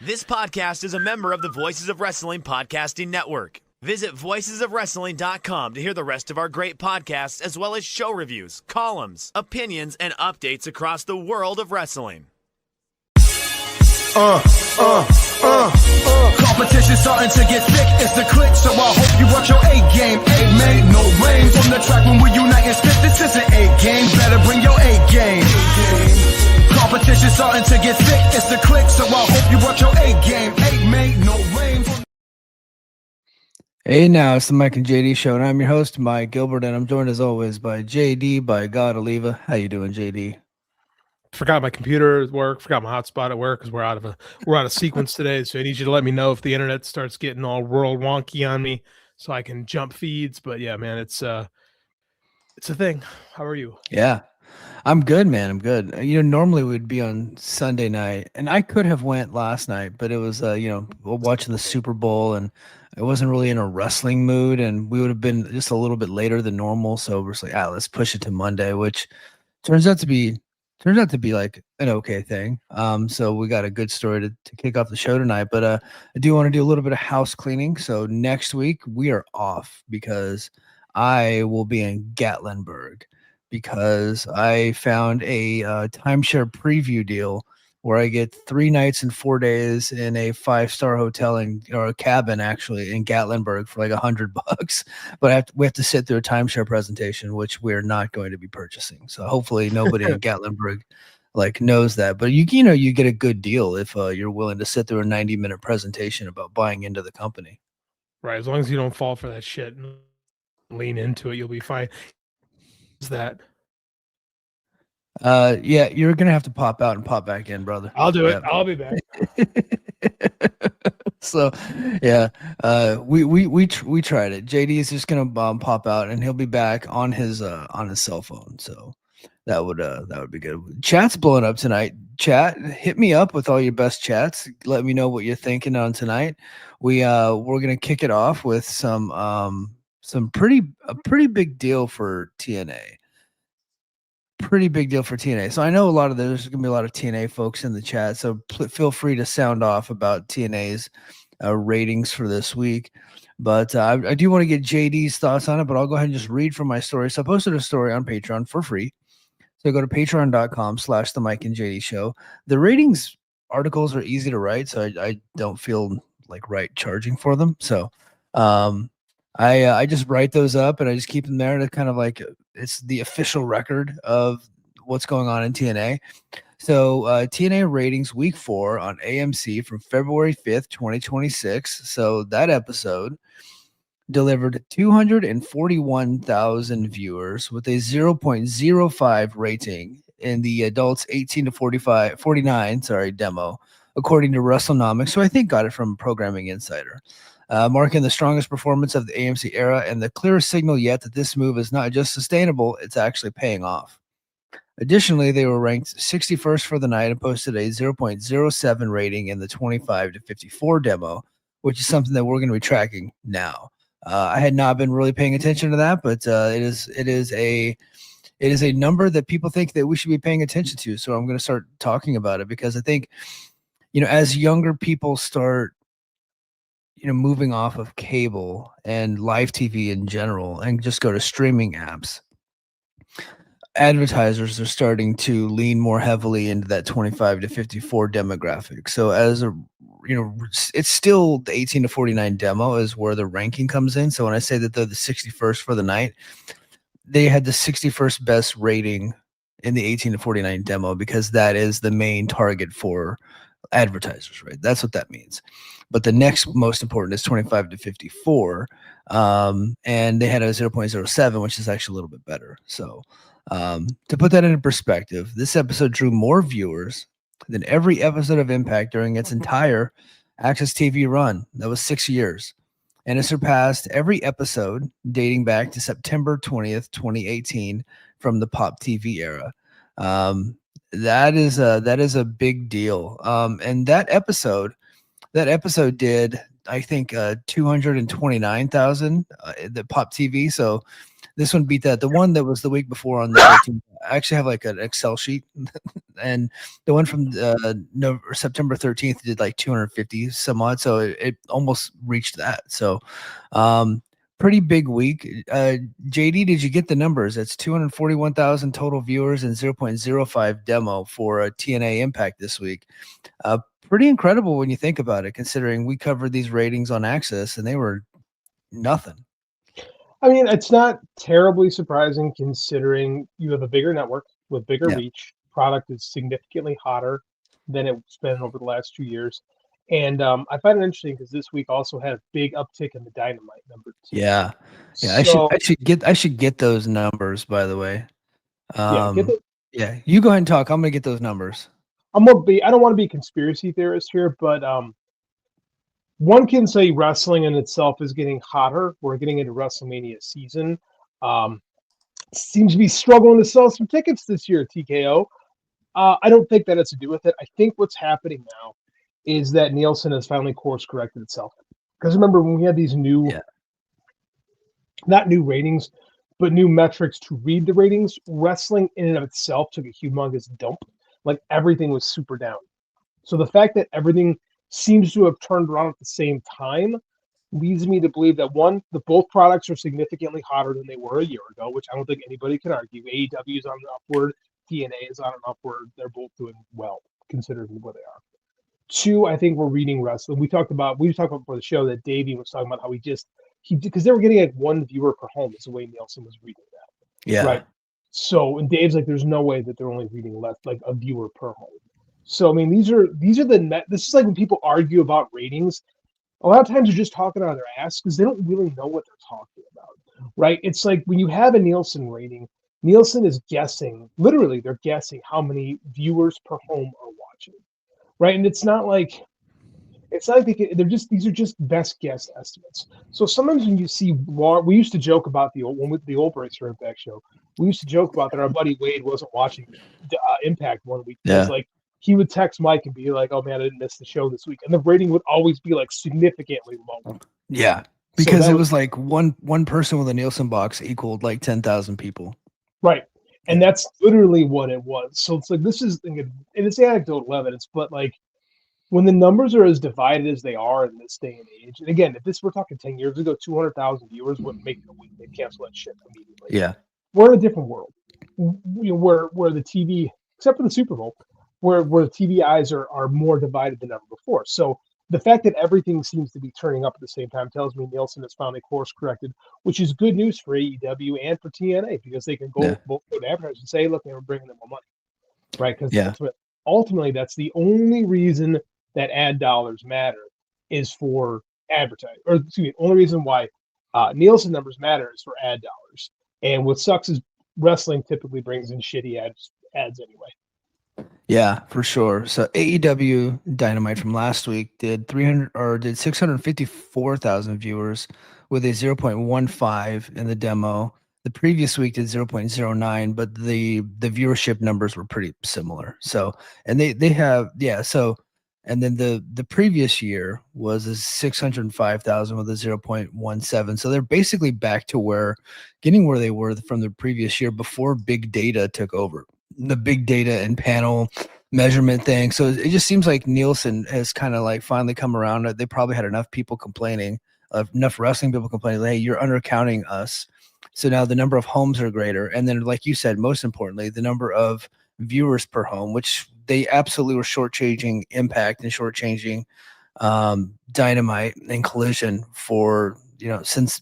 This podcast is a member of the Voices of Wrestling Podcasting Network. Visit voicesofwrestling.com to hear the rest of our great podcasts, as well as show reviews, columns, opinions, and updates across the world of wrestling. Competition starting to get thick, it's the click, so I hope you watch your A-game. A-made, no rain from the track when we unite and spit. This is an A-game, better bring your A-game. Competition starting to get thick, it's the click, so I hope you watch your A-game. A-made, no rain from... Hey, now it's the Mike and JD show, and I'm your host, Mike Gilbert, and I'm joined as always by JD, by God Oliva. How you doing, JD? Forgot my computer at work, forgot my hotspot at work because we're out of sequence today. So I need you to let me know if the internet starts getting all world wonky on me so I can jump feeds. But yeah, man, it's a thing. How are you? Yeah, I'm good, man. I'm good. Normally we'd be on Sunday night, and I could have went last night, but it was, watching the Super Bowl, and I wasn't really in a wrestling mood, and we would have been just a little bit later than normal. So we're just like, let's push it to Monday, which turns out to be like an okay thing. So we got a good story to kick off the show tonight, but I do want to do a little bit of house cleaning. So next week we are off because I will be in Gatlinburg because I found a timeshare preview deal where I get 3 nights and 4 days in a 5-star hotel or a cabin actually in Gatlinburg for like $100. But we have to sit through a timeshare presentation, which we're not going to be purchasing. So hopefully nobody in Gatlinburg knows that. But you get a good deal if you're willing to sit through a 90-minute presentation about buying into the company. Right, as long as you don't fall for that shit and lean into it, you'll be fine. Is that? Yeah, you're gonna have to pop out and pop back in, brother. I'll do it. I'll be back. So, yeah, we tried it. JD is just gonna pop out, and he'll be back on his cell phone. So that would be good. Chat's blowing up tonight. Chat, hit me up with all your best chats. Let me know what you're thinking on tonight. We're gonna kick it off with a pretty big deal for TNA. Pretty big deal for TNA. So I know there's going to be a lot of TNA folks in the chat. So feel free to sound off about TNA's ratings for this week. But I do want to get JD's thoughts on it, but I'll go ahead and just read from my story. So I posted a story on Patreon for free. So go to patreon.com/the Mike and JD show. The ratings articles are easy to write, so I don't feel like charging for them. So I just write those up and I just keep them there to kind of it's the official record of what's going on in TNA. So TNA ratings week 4 on AMC from February 5th, 2026. So that episode delivered 241,000 viewers with a 0.05 rating in the adults 18 to 49 demo, according to WrestleNomics. So I think got it from Programming Insider. Marking the strongest performance of the AMC era and the clearest signal yet that this move is not just sustainable, it's actually paying off. Additionally, they were ranked 61st for the night and posted a 0.07 rating in the 25 to 54 demo, which is something that we're going to be tracking now. I had not been really paying attention to that, but it is a number that people think that we should be paying attention to. So I'm going to start talking about it because I think, as younger people start moving off of cable and live TV in general and just go to streaming apps, advertisers are starting to lean more heavily into that 25 to 54 demographic. So it's still the 18 to 49 demo is where the ranking comes in. So when I say that they're the 61st for the night, they had the 61st best rating in the 18 to 49 demo because that is the main target for advertisers, right? That's what that means. But the next most important is 25 to 54. And they had a 0.07, which is actually a little bit better. So to put that into perspective, this episode drew more viewers than every episode of Impact during its entire Access TV run. That was 6 years. And it surpassed every episode dating back to September 20th, 2018 from the Pop TV era. That is a big deal. And that episode did, I think, 229,000 the Pop TV. So This one beat that. The one that was the week before on the 13th, I actually have like an Excel sheet, and the one from September 13th did like 250 some odd, so it almost reached that. So, pretty big week. JD, did you get the numbers? It's 241,000 total viewers and 0.05 demo for a TNA Impact this week. Pretty incredible when you think about it, considering we covered these ratings on Access and they were nothing. I mean, it's not terribly surprising considering you have a bigger network with bigger reach. Product is significantly hotter than it's been over the last 2 years. And I find it interesting because this week also had a big uptick in the Dynamite number too. Yeah. So, I should get those numbers, by the way. yeah, You go ahead and talk. I'm gonna get those numbers. I don't want to be a conspiracy theorist here, but one can say wrestling in itself is getting hotter. We're getting into WrestleMania season. Seems to be struggling to sell some tickets this year, TKO. I don't think that has to do with it. I think what's happening now is that Nielsen has finally course corrected itself. Because remember when we had these not new ratings, but new metrics to read the ratings, wrestling in and of itself took a humongous dump. Like everything was super down. So the fact that everything seems to have turned around at the same time leads me to believe that both products are significantly hotter than they were a year ago, which I don't think anybody can argue. AEW is on an upward, TNA is on an upward. They're both doing well considering where they are. Two, I think we're reading wrestling. We talked about before the show that Davey was talking about how because they were getting like one viewer per home is the way Nielsen was reading that. Yeah. Right. So, and Dave's like, there's no way that they're only reading less, like a viewer per home. So, I mean, these are this is like when people argue about ratings, a lot of times they're just talking out of their ass because they don't really know what they're talking about, right? It's like when you have a Nielsen rating, Nielsen is guessing, literally they're guessing how many viewers per home are watching, right? And it's not like these are just best guess estimates. So sometimes when you see, we used to joke about the old Bracer Impact show, we used to joke about that our buddy Wade wasn't watching Impact one week because like he would text Mike and be like, "Oh man, I didn't miss the show this week," and the rating would always be like significantly low. Yeah, because it was like one person with a Nielsen box equaled like 10,000 people. Right, and that's literally what it was. So it's like and it's anecdotal evidence, but like when the numbers are as divided as they are in this day and age, and again, if we're talking 10 years ago, 200,000 viewers wouldn't make it a week. They'd cancel that shit immediately. Yeah, we're in a different world, where the TV, except for the Super Bowl, where the TV eyes are more divided than ever before. So the fact that everything seems to be turning up at the same time tells me Nielsen has finally course corrected, which is good news for AEW and for TNA because they can go both to advertisers and say, look, they were bringing them more money, right? Because ultimately, that's the only reason that ad dollars matter is for advertising, or excuse me, the only reason why Nielsen numbers matter is for ad dollars. And what sucks is wrestling typically brings in shitty ads anyway. Yeah, for sure. So AEW Dynamite from last week did 654,000 viewers with a 0.15 in the demo. The previous week did 0.09, but the viewership numbers were pretty similar. So, and they have, and then the previous year was a 605,000 with a 0.17. So they're basically back to getting where they were from the previous year before big data took over. The big data and panel measurement thing. So it just seems like Nielsen has kind of like finally come around. They probably had enough people complaining, enough wrestling people complaining, hey, you're undercounting us. So now the number of homes are greater. And then, like you said, most importantly, the number of viewers per home, which they absolutely were shortchanging Impact and shortchanging Dynamite and Collision for, since,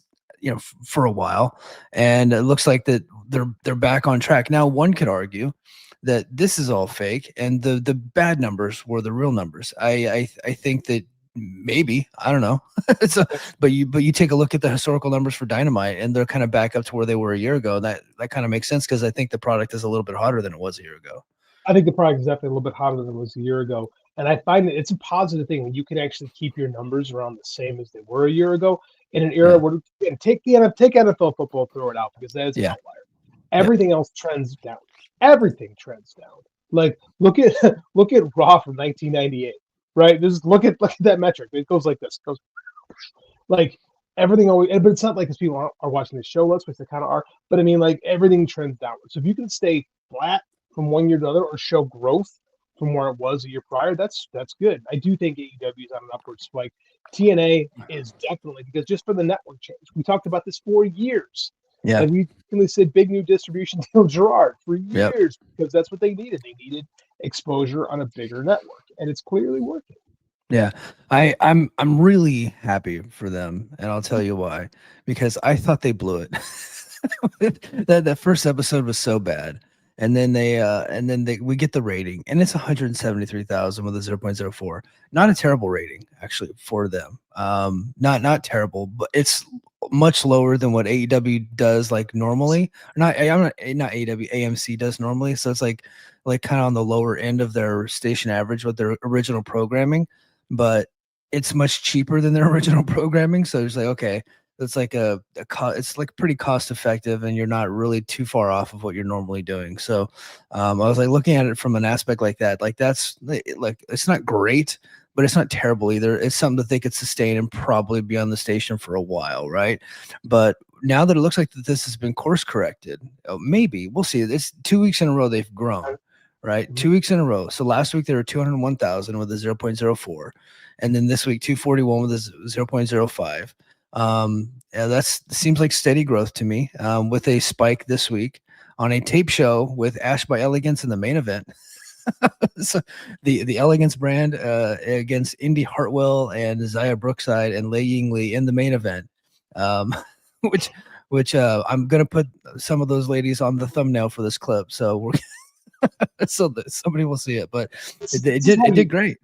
for a while. And it looks like that they're back on track. Now, one could argue that this is all fake and the bad numbers were the real numbers. I think that maybe, I don't know. But you take a look at the historical numbers for Dynamite and they're kind of back up to where they were a year ago. That kind of makes sense because I think the product is a little bit hotter than it was a year ago. I think the product is definitely a little bit hotter than it was a year ago. And I find that it's a positive thing when you can actually keep your numbers around the same as they were a year ago in an era where take NFL football, throw it out because that is an outlier. Everything else trends down. Everything trends down. Like look at Raw from 1998, right? Look at that metric. It goes like this. It goes like everything always, but it's not like because people are watching the show less, which they kind of are. But I mean, like everything trends downward. So if you can stay flat from one year to another or show growth from where it was a year prior, that's good. I do think AEW is on an upward spike. TNA is definitely because just for the network change, we talked about this for years. Yeah. Like we really said, big new distribution deal, Gerard, for Yep. years because that's what they needed. They needed exposure on a bigger network, and it's clearly working. Yeah, I'm really happy for them, and I'll tell you why. Because I thought they blew it. That first episode was so bad, and then we get the rating, and it's 173,000 with a 0.04. Not a terrible rating actually for them. Not terrible, but it's much lower than what AEW does like normally. Not AEW, AMC does normally. So it's like kind of on the lower end of their station average with their original programming, but it's much cheaper than their original programming. So it's like, okay, it's like it's like pretty cost effective, and you're not really too far off of what you're normally doing. So I was like looking at it from an aspect like that. Like that's like it's not great, but it's not terrible either. It's something that they could sustain and probably be on the station for a while, right? But now that it looks like that this has been course corrected, maybe we'll see. It's 2 weeks in a row they've grown. Right, 2 weeks in a row. So last week they were 201,000 with a 0.04, and then this week 241 with a 0.05. Yeah, that seems like steady growth to me. With a spike this week on a tape show with Ash by Elegance in the main event. So the Elegance brand against Indy Hartwell and Zaya Brookside and Lei Ying Lee in the main event, which I'm gonna put some of those ladies on the thumbnail for this clip. So we're so that somebody will see it, but it did great.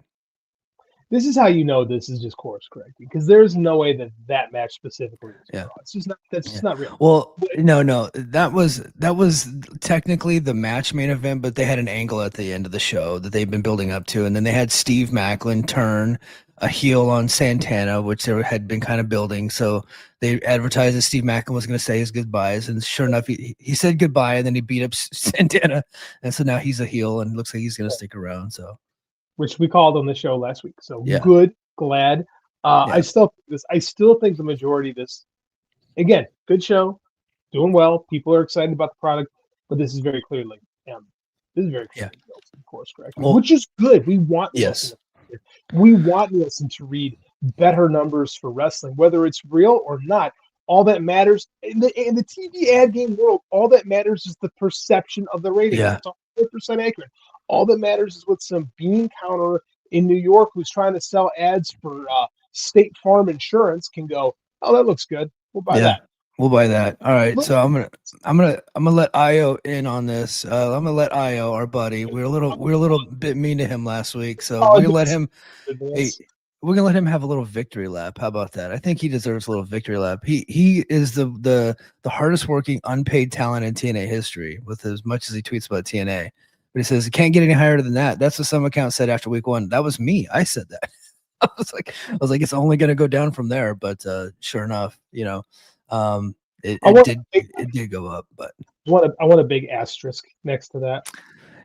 This is how you know this is just course correcting because there's no way that match specifically is Yeah. It's just not just not real. Well, no, that was technically the match main event, but they had an angle at the end of the show that they've been building up to, and then they had Steve Macklin turn a heel on Santana, which they had been kind of building. So they advertised that Steve Macklin was going to say his goodbyes, and sure enough, he said goodbye, and then he beat up Santana, and so now he's a heel, and looks like he's going to stick around. So, which we called on the show last week. So yeah. Good, glad. Yeah. I still think the majority of this, again, good show, doing well. People are excited about the product, but this is very clearly, course correcting, which is good. We want yes. We want Nielsen to read better numbers for wrestling, whether it's real or not. All that matters in the TV ad game world, all that matters is the perception of the rating. Yeah. It's 100% accurate. All that matters is what some bean counter in New York who's trying to sell ads for State Farm Insurance can go, oh, that looks good. We'll buy that. We'll buy that. All right. So I'm gonna let Io in on this. I'm gonna let Io, our buddy. We're a little bit mean to him last week, so we're gonna let him. We're gonna let him have a little victory lap. How about that? I think he deserves a little victory lap. He is the hardest working unpaid talent in TNA history, with as much as he tweets about TNA. But he says it can't get any higher than that. That's what some account said after week 1. That was me. I said that. I was like, it's only gonna go down from there. But sure enough, it did go up. But I want a big asterisk next to that.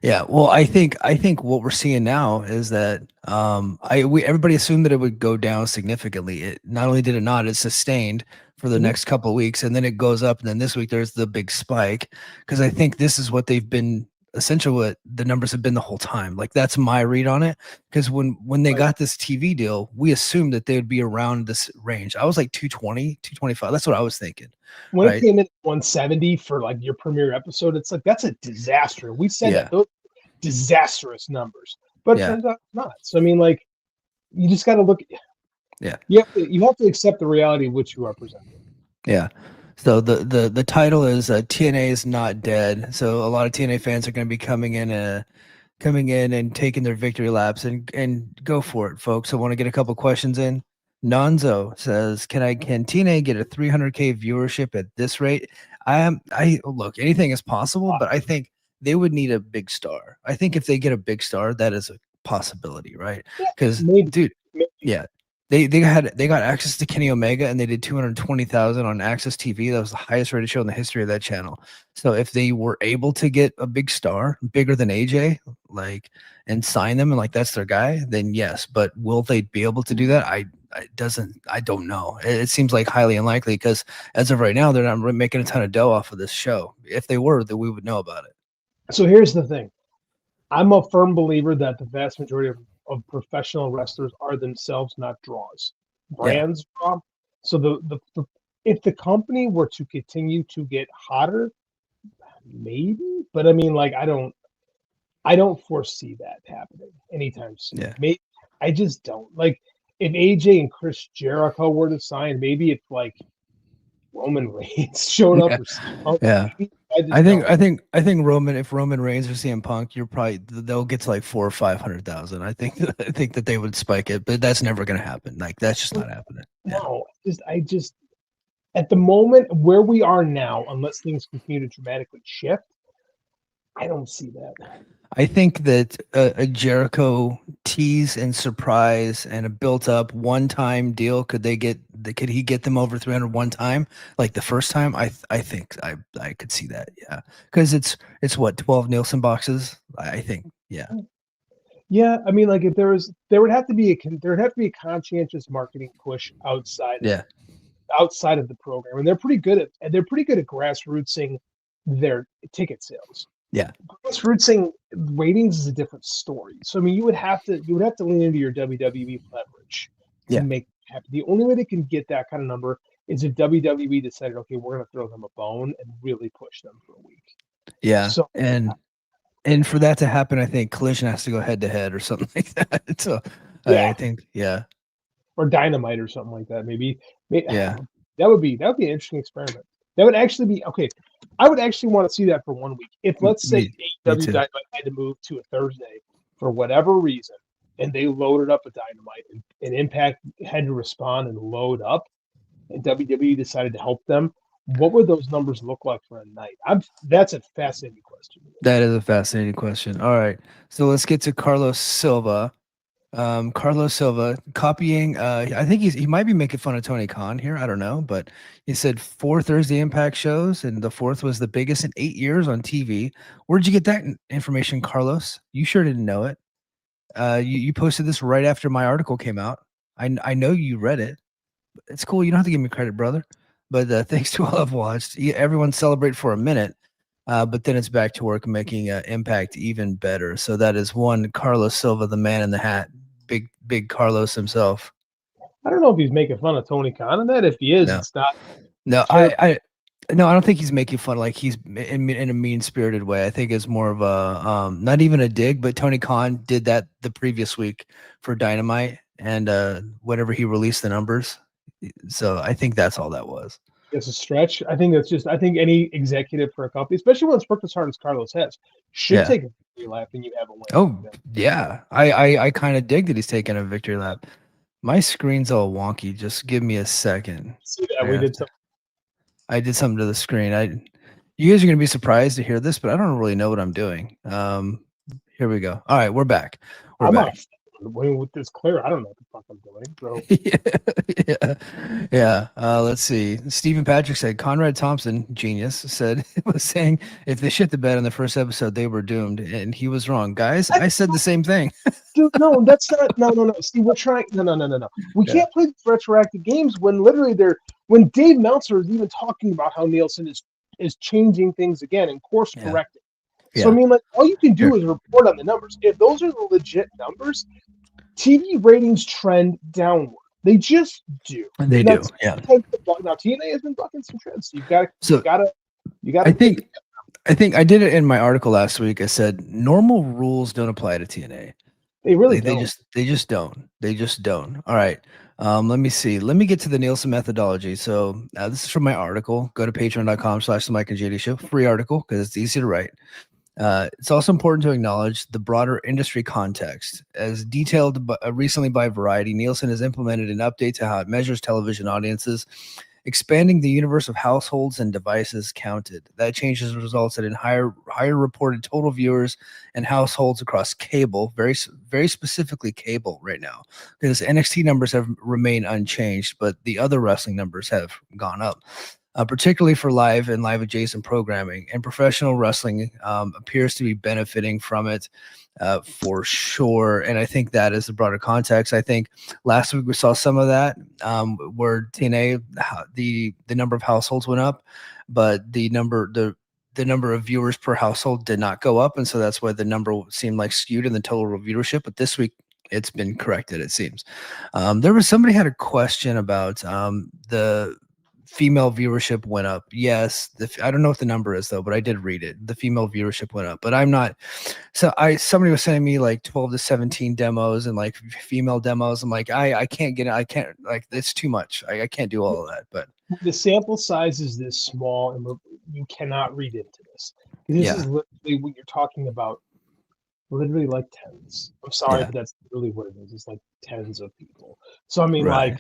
Yeah, well, I think what we're seeing now is that everybody assumed that it would go down significantly. It not only did it not, it sustained for the next couple of weeks, and then it goes up, and then this week there's the big spike, because I think this is what they've been essentially what the numbers have been the whole time. Like that's my read on it, because when they got this TV deal, we assumed that they would be around this range. I was like 220, 225. That's what I was thinking. When it came in 170 for like your premiere episode, it's like that's a disaster. We said that those disastrous numbers, but it turns out not. So I mean, like you just got to look. Yeah, you have to accept the reality of which you are presenting. Yeah. So the title is TNA is not dead. So a lot of TNA fans are going to be coming in and taking their victory laps, and go for it, folks. I want to get a couple questions in. Nonzo says, can TNA get a 300K viewership at this rate? I look, anything is possible, but I think they would need a big star. I think if they get a big star, that is a possibility, right? Because dude, They got access to Kenny Omega, and they did 220,000 on Access TV. That was the highest rated show in the history of that channel. So if they were able to get a big star, bigger than AJ, like, and sign them, and like that's their guy, then yes. But will they be able to do that? I don't know. It seems like highly unlikely, because as of right now, they're not making a ton of dough off of this show. If they were, then we would know about it. So here's the thing. I'm a firm believer that the vast majority of professional wrestlers are themselves not draws. Brands draw. So the if the company were to continue to get hotter, maybe. But I mean, like, I don't foresee that happening anytime soon. Yeah. Maybe, I just don't. Like, if AJ and Chris Jericho were to sign, maybe if like Roman Reigns showed up, or Yeah. maybe, I think Roman, if Roman Reigns or CM Punk, they'll get to like 400,000 or 500,000. I think that they would spike it, but that's never going to happen. Like, that's just not happening. Yeah. No, I just at the moment where we are now, unless things continue to dramatically shift, I don't see that. I think that a Jericho tease and surprise and a built-up one-time deal, could he get them over 300 one time, like the first time? I think I could see that, yeah, because it's what, 12 Nielsen boxes, I think, yeah. Yeah, I mean, like, if there would have to be a conscientious marketing push outside of the program, and they're pretty good at grassrootsing their ticket sales. Yeah. Grassrootsing ratings is a different story. So I mean, you would have to lean into your WWE leverage to make it happen. The only way they can get that kind of number is if WWE decided, okay, we're going to throw them a bone and really push them for a week. Yeah. So and for that to happen, I think Collision has to go head to head or something like that. So I think, yeah. Or Dynamite or something like that. Maybe yeah. That would be an interesting experiment. That would actually be okay. I would actually want to see that for 1 week. If, let's say, AEW Dynamite had to move to a Thursday for whatever reason, and they loaded up a Dynamite, and Impact had to respond and load up, and WWE decided to help them, what would those numbers look like for a night? That's a fascinating question. That is a fascinating question. All right, so let's get to Carlos Silva. Carlos Silva copying. I think he might be making fun of Tony Khan here. I don't know, but he said 4 Thursday Impact shows, and the 4th was the biggest in 8 years on TV. Where'd you get that information, Carlos? You sure didn't know it. You posted this right after my article came out. I know you read it. It's cool. You don't have to give me credit, brother. But thanks to all I've watched, everyone celebrate for a minute. But then it's back to work, making Impact even better. So that is one Carlos Silva, the man in the hat, big Carlos himself. I don't know if he's making fun of Tony Khan and that. If he is, it's not. No, I don't think he's making fun. Like, he's in a mean-spirited way. I think it's more of a not even a dig, but Tony Khan did that the previous week for Dynamite, and whenever he released the numbers. So I think that's all that was. It's a stretch. I think any executive for a company, especially when it's worked as hard as Carlos has, should take a victory lap and you have a win. Oh, yeah. I kind of dig that he's taking a victory lap. My screen's all wonky. Just give me a second. See that? I did something to the screen. You guys are going to be surprised to hear this, but I don't really know what I'm doing. Here we go. All right, we're back. We're back. With this clear, I don't know what the fuck I'm doing. So. Yeah. Let's see. Stephen Patrick said Conrad Thompson, genius, was saying if they shit the bed on the first episode, they were doomed, and he was wrong. Guys, I said the same thing. Dude, no, that's not. No. See, we're trying. No. We can't play retroactive games when literally when Dave Meltzer is even talking about how Nielsen is changing things again and course correcting. Yeah. So I mean, like, all you can do is report on the numbers. If those are the legit numbers, TV ratings trend downward. They just do. They do. Yeah. Now TNA has been bucking some trends. So you gotta. I think I did it in my article last week. I said normal rules don't apply to TNA. They really don't. They just don't. All right. Let me see. Let me get to the Nielsen methodology. So this is from my article. Go to patreon.com/the Mike and JD Show. Free article because it's easy to write. It's also important to acknowledge the broader industry context. As detailed recently by Variety, Nielsen has implemented an update to how it measures television audiences expanding the universe of households and devices counted. That changes resulted in higher reported total viewers and households across cable, very specifically cable right now, because NXT numbers have remained unchanged, but the other wrestling numbers have gone up. Particularly for live and live adjacent programming, and professional wrestling appears to be benefiting from it for sure. And I think that is the broader context. I think last week we saw some of that where TNA, the number of households went up, but the number of viewers per household did not go up, and so that's why the number seemed like skewed in the total viewership. But this week it's been corrected, it seems. There was somebody had a question about the female viewership went up. Yes, I don't know what the number is though, but I did read it. The female viewership went up, but I'm not. So somebody was sending me like 12 to 17 demos and like female demos. I'm like, I can't get it. I can't, like, it's too much. I can't do all of that. But the sample size is this small, and you cannot read into this. This is literally what you're talking about. Literally like tens. I'm sorry, but that's really what it is. It's like tens of people. So I mean, like,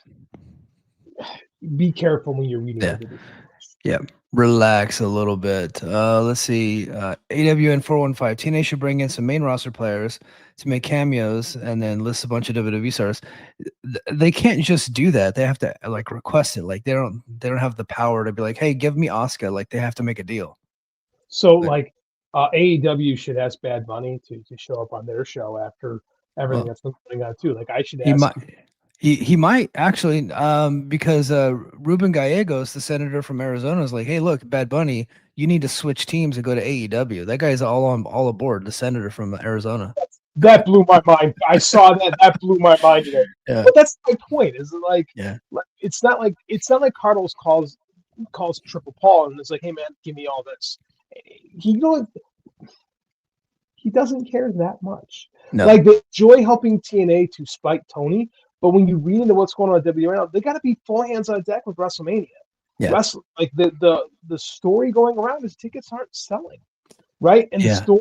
be careful when you're reading it. Yeah, relax a little bit. Let's see. AEW and 415. TNA should bring in some main roster players to make cameos and then list a bunch of WWE stars. They can't just do that. They have to like request it. Like they don't have the power to be like, hey, give me Asuka. Like they have to make a deal. So like AEW should ask Bad Bunny to show up on their show after everything that's been going on too. Like I should ask. He might actually, because Ruben Gallegos, the senator from Arizona, is like, hey, look, Bad Bunny, you need to switch teams and go to AEW. That guy's all aboard. The senator from Arizona. That blew my mind. I saw that. That blew my mind today. Yeah. But that's my point. Is like, it's not like Carlos calls Triple Paul and it's like, hey man, give me all this. He doesn't care that much. No. Like they enjoy helping TNA to spike Tony. But when you read into what's going on at WWE now, they got to be full hands on deck with WrestleMania. Yeah. Like the story going around is tickets aren't selling, right? And their story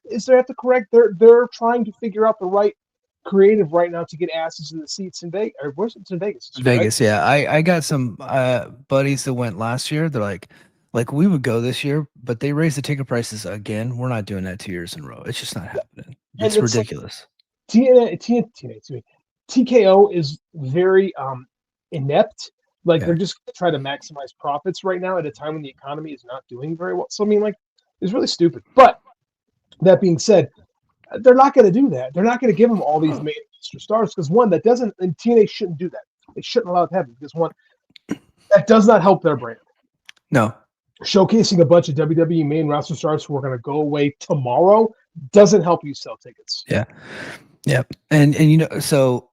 is they have to correct. They're trying to figure out the right creative right now to get asses in the seats in Vegas. Or where's it in Vegas? Vegas, right? Yeah. I got some buddies that went last year. They're like we would go this year, but they raised the ticket prices again. We're not doing that 2 years in a row. It's just not happening. It's ridiculous. Like, TKO is very inept. Like they're just trying to maximize profits right now at a time when the economy is not doing very well. So I mean, like, it's really stupid. But that being said, they're not going to do that. They're not going to give them all these main roster stars because one, that doesn't, and TNA shouldn't do that. They shouldn't allow it to happen because one, that does not help their brand. No. Showcasing a bunch of WWE main roster stars who are going to go away tomorrow doesn't help you sell tickets. Yeah. Yep. And you know, so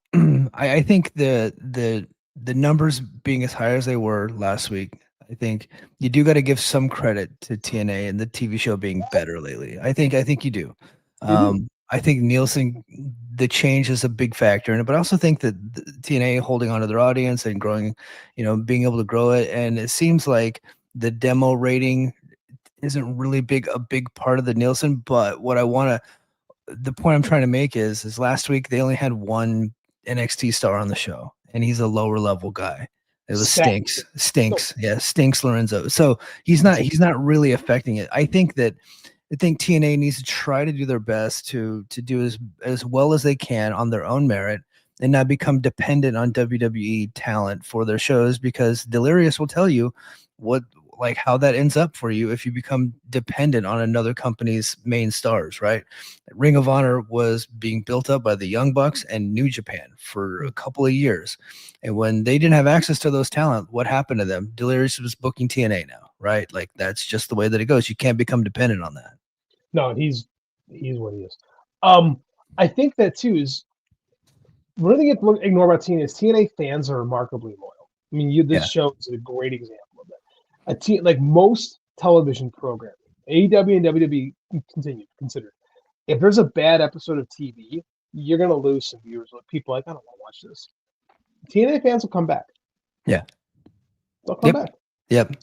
I think the numbers being as high as they were last week, I think you do got to give some credit to TNA and the TV show being better lately. I think you do. I think Nielsen, the change is a big factor in it, but I also think that TNA holding on to their audience and growing, being able to grow it. And it seems like the demo rating isn't really a big part of the Nielsen, but the point I'm trying to make is last week they only had one NXT star on the show, and he's a lower level guy. It was Stinks. Yeah, Stinks Lorenzo. So he's not really affecting it. I think TNA needs to try to do their best to do as well as they can on their own merit and not become dependent on WWE talent for their shows, because Delirious will tell you how that ends up for you if you become dependent on another company's main stars, right? Ring of Honor was being built up by the Young Bucks and New Japan for a couple of years. And when they didn't have access to those talent, what happened to them? Delirious was booking TNA now, right? Like that's just the way that it goes. You can't become dependent on that. No, he's what he is. I think that too is one thing to ignore about TNA is TNA fans are remarkably loyal. I mean, this show is a great example of that. Like most television programming, AEW and WWE considered. If there's a bad episode of TV, you're gonna lose some viewers. With people like, I don't want to watch this. TNA fans will come back. Yeah, they'll come back. Yep.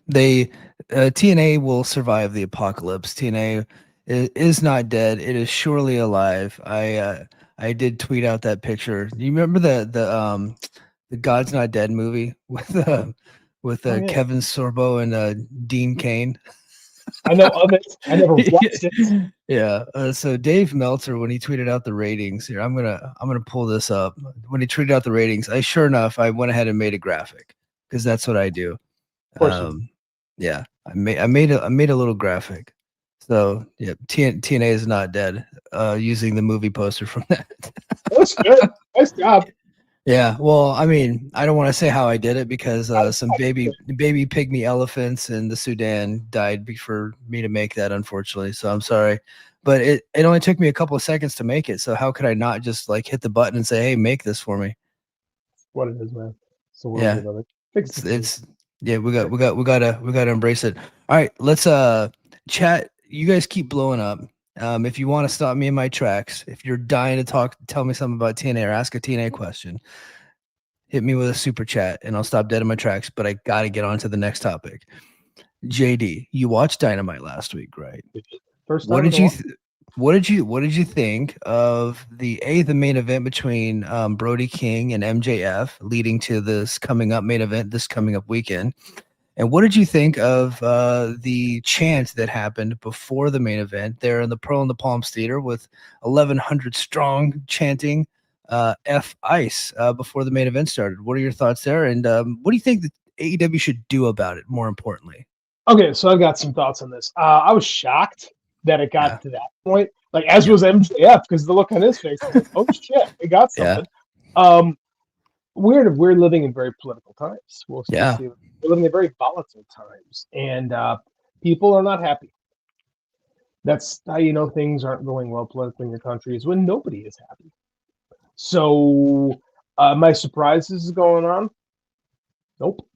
TNA will survive the apocalypse. TNA is not dead. It is surely alive. I did tweet out that picture. Do you remember the God's Not Dead movie with yeah. Kevin Sorbo and Dean Cain. I know of it. I never watched it. Yeah. So Dave Meltzer, when he tweeted out the ratings here, I'm gonna pull this up. When he tweeted out the ratings, sure enough, I went ahead and made a graphic because that's what I do. Of course. Yeah, I made a little graphic. So yeah, TNA is not dead. Using the movie poster from that. That's good. Nice job. Yeah, well, I mean, I don't want to say how I did it because some baby pygmy elephants in the Sudan died for me to make that, unfortunately. So I'm sorry, but it only took me a couple of seconds to make it. So how could I not just like hit the button and say, "Hey, make this for me"? What it is, man. So Yeah, it's yeah. We gotta embrace it. All right, let's chat. You guys keep blowing up. If you want to stop me in my tracks, if you're dying to tell me something about TNA or ask a TNA question, hit me with a super chat and I'll stop dead in my tracks. But I got to get on to the next topic. JD, you watched Dynamite last week, right? First time. What did you think of the main event between Brody King and MJF, leading to this coming up main event this coming up weekend? And what did you think of the chant that happened before the main event there in the Pearl and the Palms Theater with 1,100 strong chanting F Ice before the main event started? What are your thoughts there? And what do you think that AEW should do about it, more importantly? Okay, so I've got some thoughts on this. I was shocked that it got to that point, like as was MJF, because the look on his face was like, oh shit, we got something. We're living in very political times. We're living in very volatile times, and people are not happy. That's how you know things aren't going well politically in your country, is when nobody is happy. So my surprises is going on. Nope,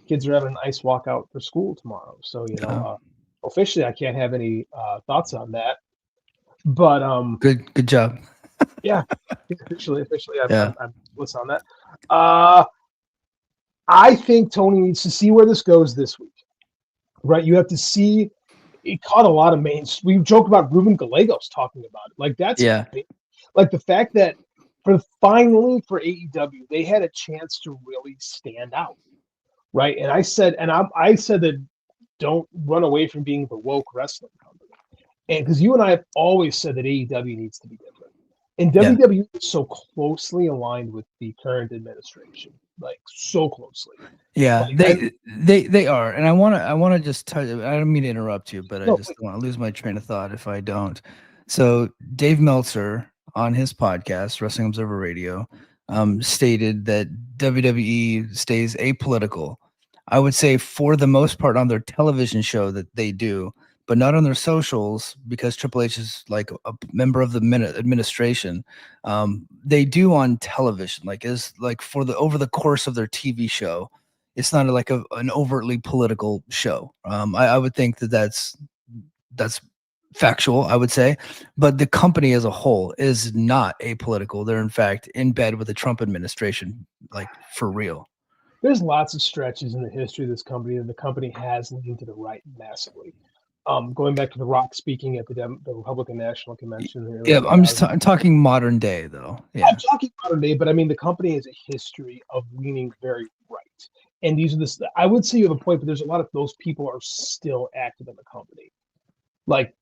kids are having an ice walkout for school tomorrow. So officially I can't have any thoughts on that. But good job. Yeah, officially I'm listen on that. I think Tony needs to see where this goes this week. Right? You have to see. It caught a lot of we joked about Ruben Gallegos talking about it. Like that's big. Like the fact that finally for AEW they had a chance to really stand out. Right? And I said that don't run away from being the woke wrestling company. And because you and I have always said that AEW needs to be different. And WWE is so closely aligned with the current administration, like so closely. Yeah, they are. And I want to just touch. I don't mean to interrupt you, but I just don't want to lose my train of thought if I don't. So Dave Meltzer on his podcast, Wrestling Observer Radio, stated that WWE stays apolitical. I would say for the most part on their television show that they do, but not on their socials because Triple H is like a member of the administration. They do on television, over the course of their TV show. It's not like an overtly political show. I would think that's factual, I would say, but the company as a whole is not apolitical. They're in fact in bed with the Trump administration, like for real. There's lots of stretches in the history of this company, and the company has leaned to the right massively. Going back to The Rock speaking at the Republican National Convention. Here, yeah, I'm just talking modern day, though. Yeah, I'm talking modern day, but I mean the company has a history of leaning very right, and these are I would say you have a point, but there's a lot of those people are still active in the company. Like,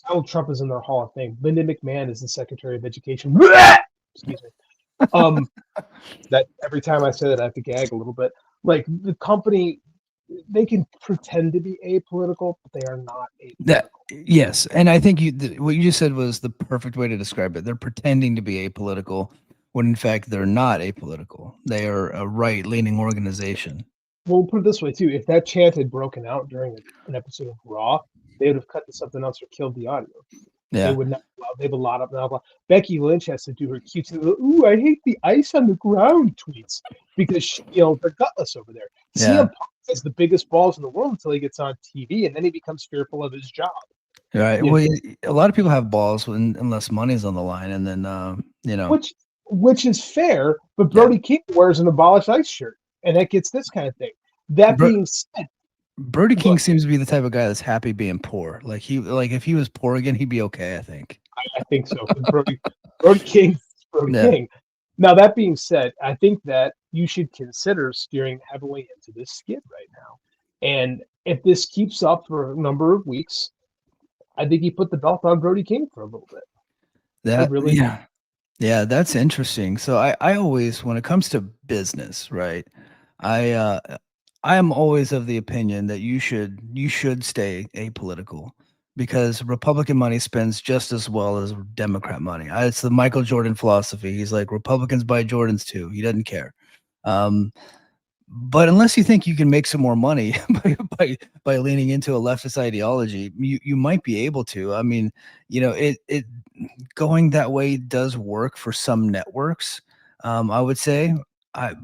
Donald Trump is in their Hall of Fame. Linda McMahon is the Secretary of Education. Excuse me. That every time I say that, I have to gag a little bit. Like the company, they can pretend to be apolitical, but they are not apolitical. Yes, and I think what you just said was the perfect way to describe it. They're pretending to be apolitical when in fact they're not apolitical. They are a right-leaning organization. Well, we'll put it this way too: if that chant had broken out during an episode of Raw, they would have cut to something else or killed the audio. Yeah. They would not. They have a lot of. Becky Lynch has to do her cute. Ooh, I hate the ice on the ground tweets because they're gutless over there. Yeah. CM Punk has the biggest balls in the world until he gets on TV, and then he becomes fearful of his job. Right. Well, a lot of people have balls unless money's on the line, and then which is fair. But Brody King wears an abolished ice shirt, and that gets this kind of thing. That being said. Brody King seems to be the type of guy that's happy being poor. Like if he was poor again, he'd be okay. I think. I think so. Brody King. Now that being said, I think that you should consider steering heavily into this skid right now. And if this keeps up for a number of weeks, I think he put the belt on Brody King for a little bit. Yeah, that's interesting. So I always, when it comes to business, right? I am always of the opinion that you should stay apolitical because Republican money spends just as well as Democrat money. It's the Michael Jordan philosophy. He's like, Republicans buy Jordans too. He doesn't care. But unless you think you can make some more money by leaning into a leftist ideology, you might be able to. I mean, it going that way does work for some networks. I would say, I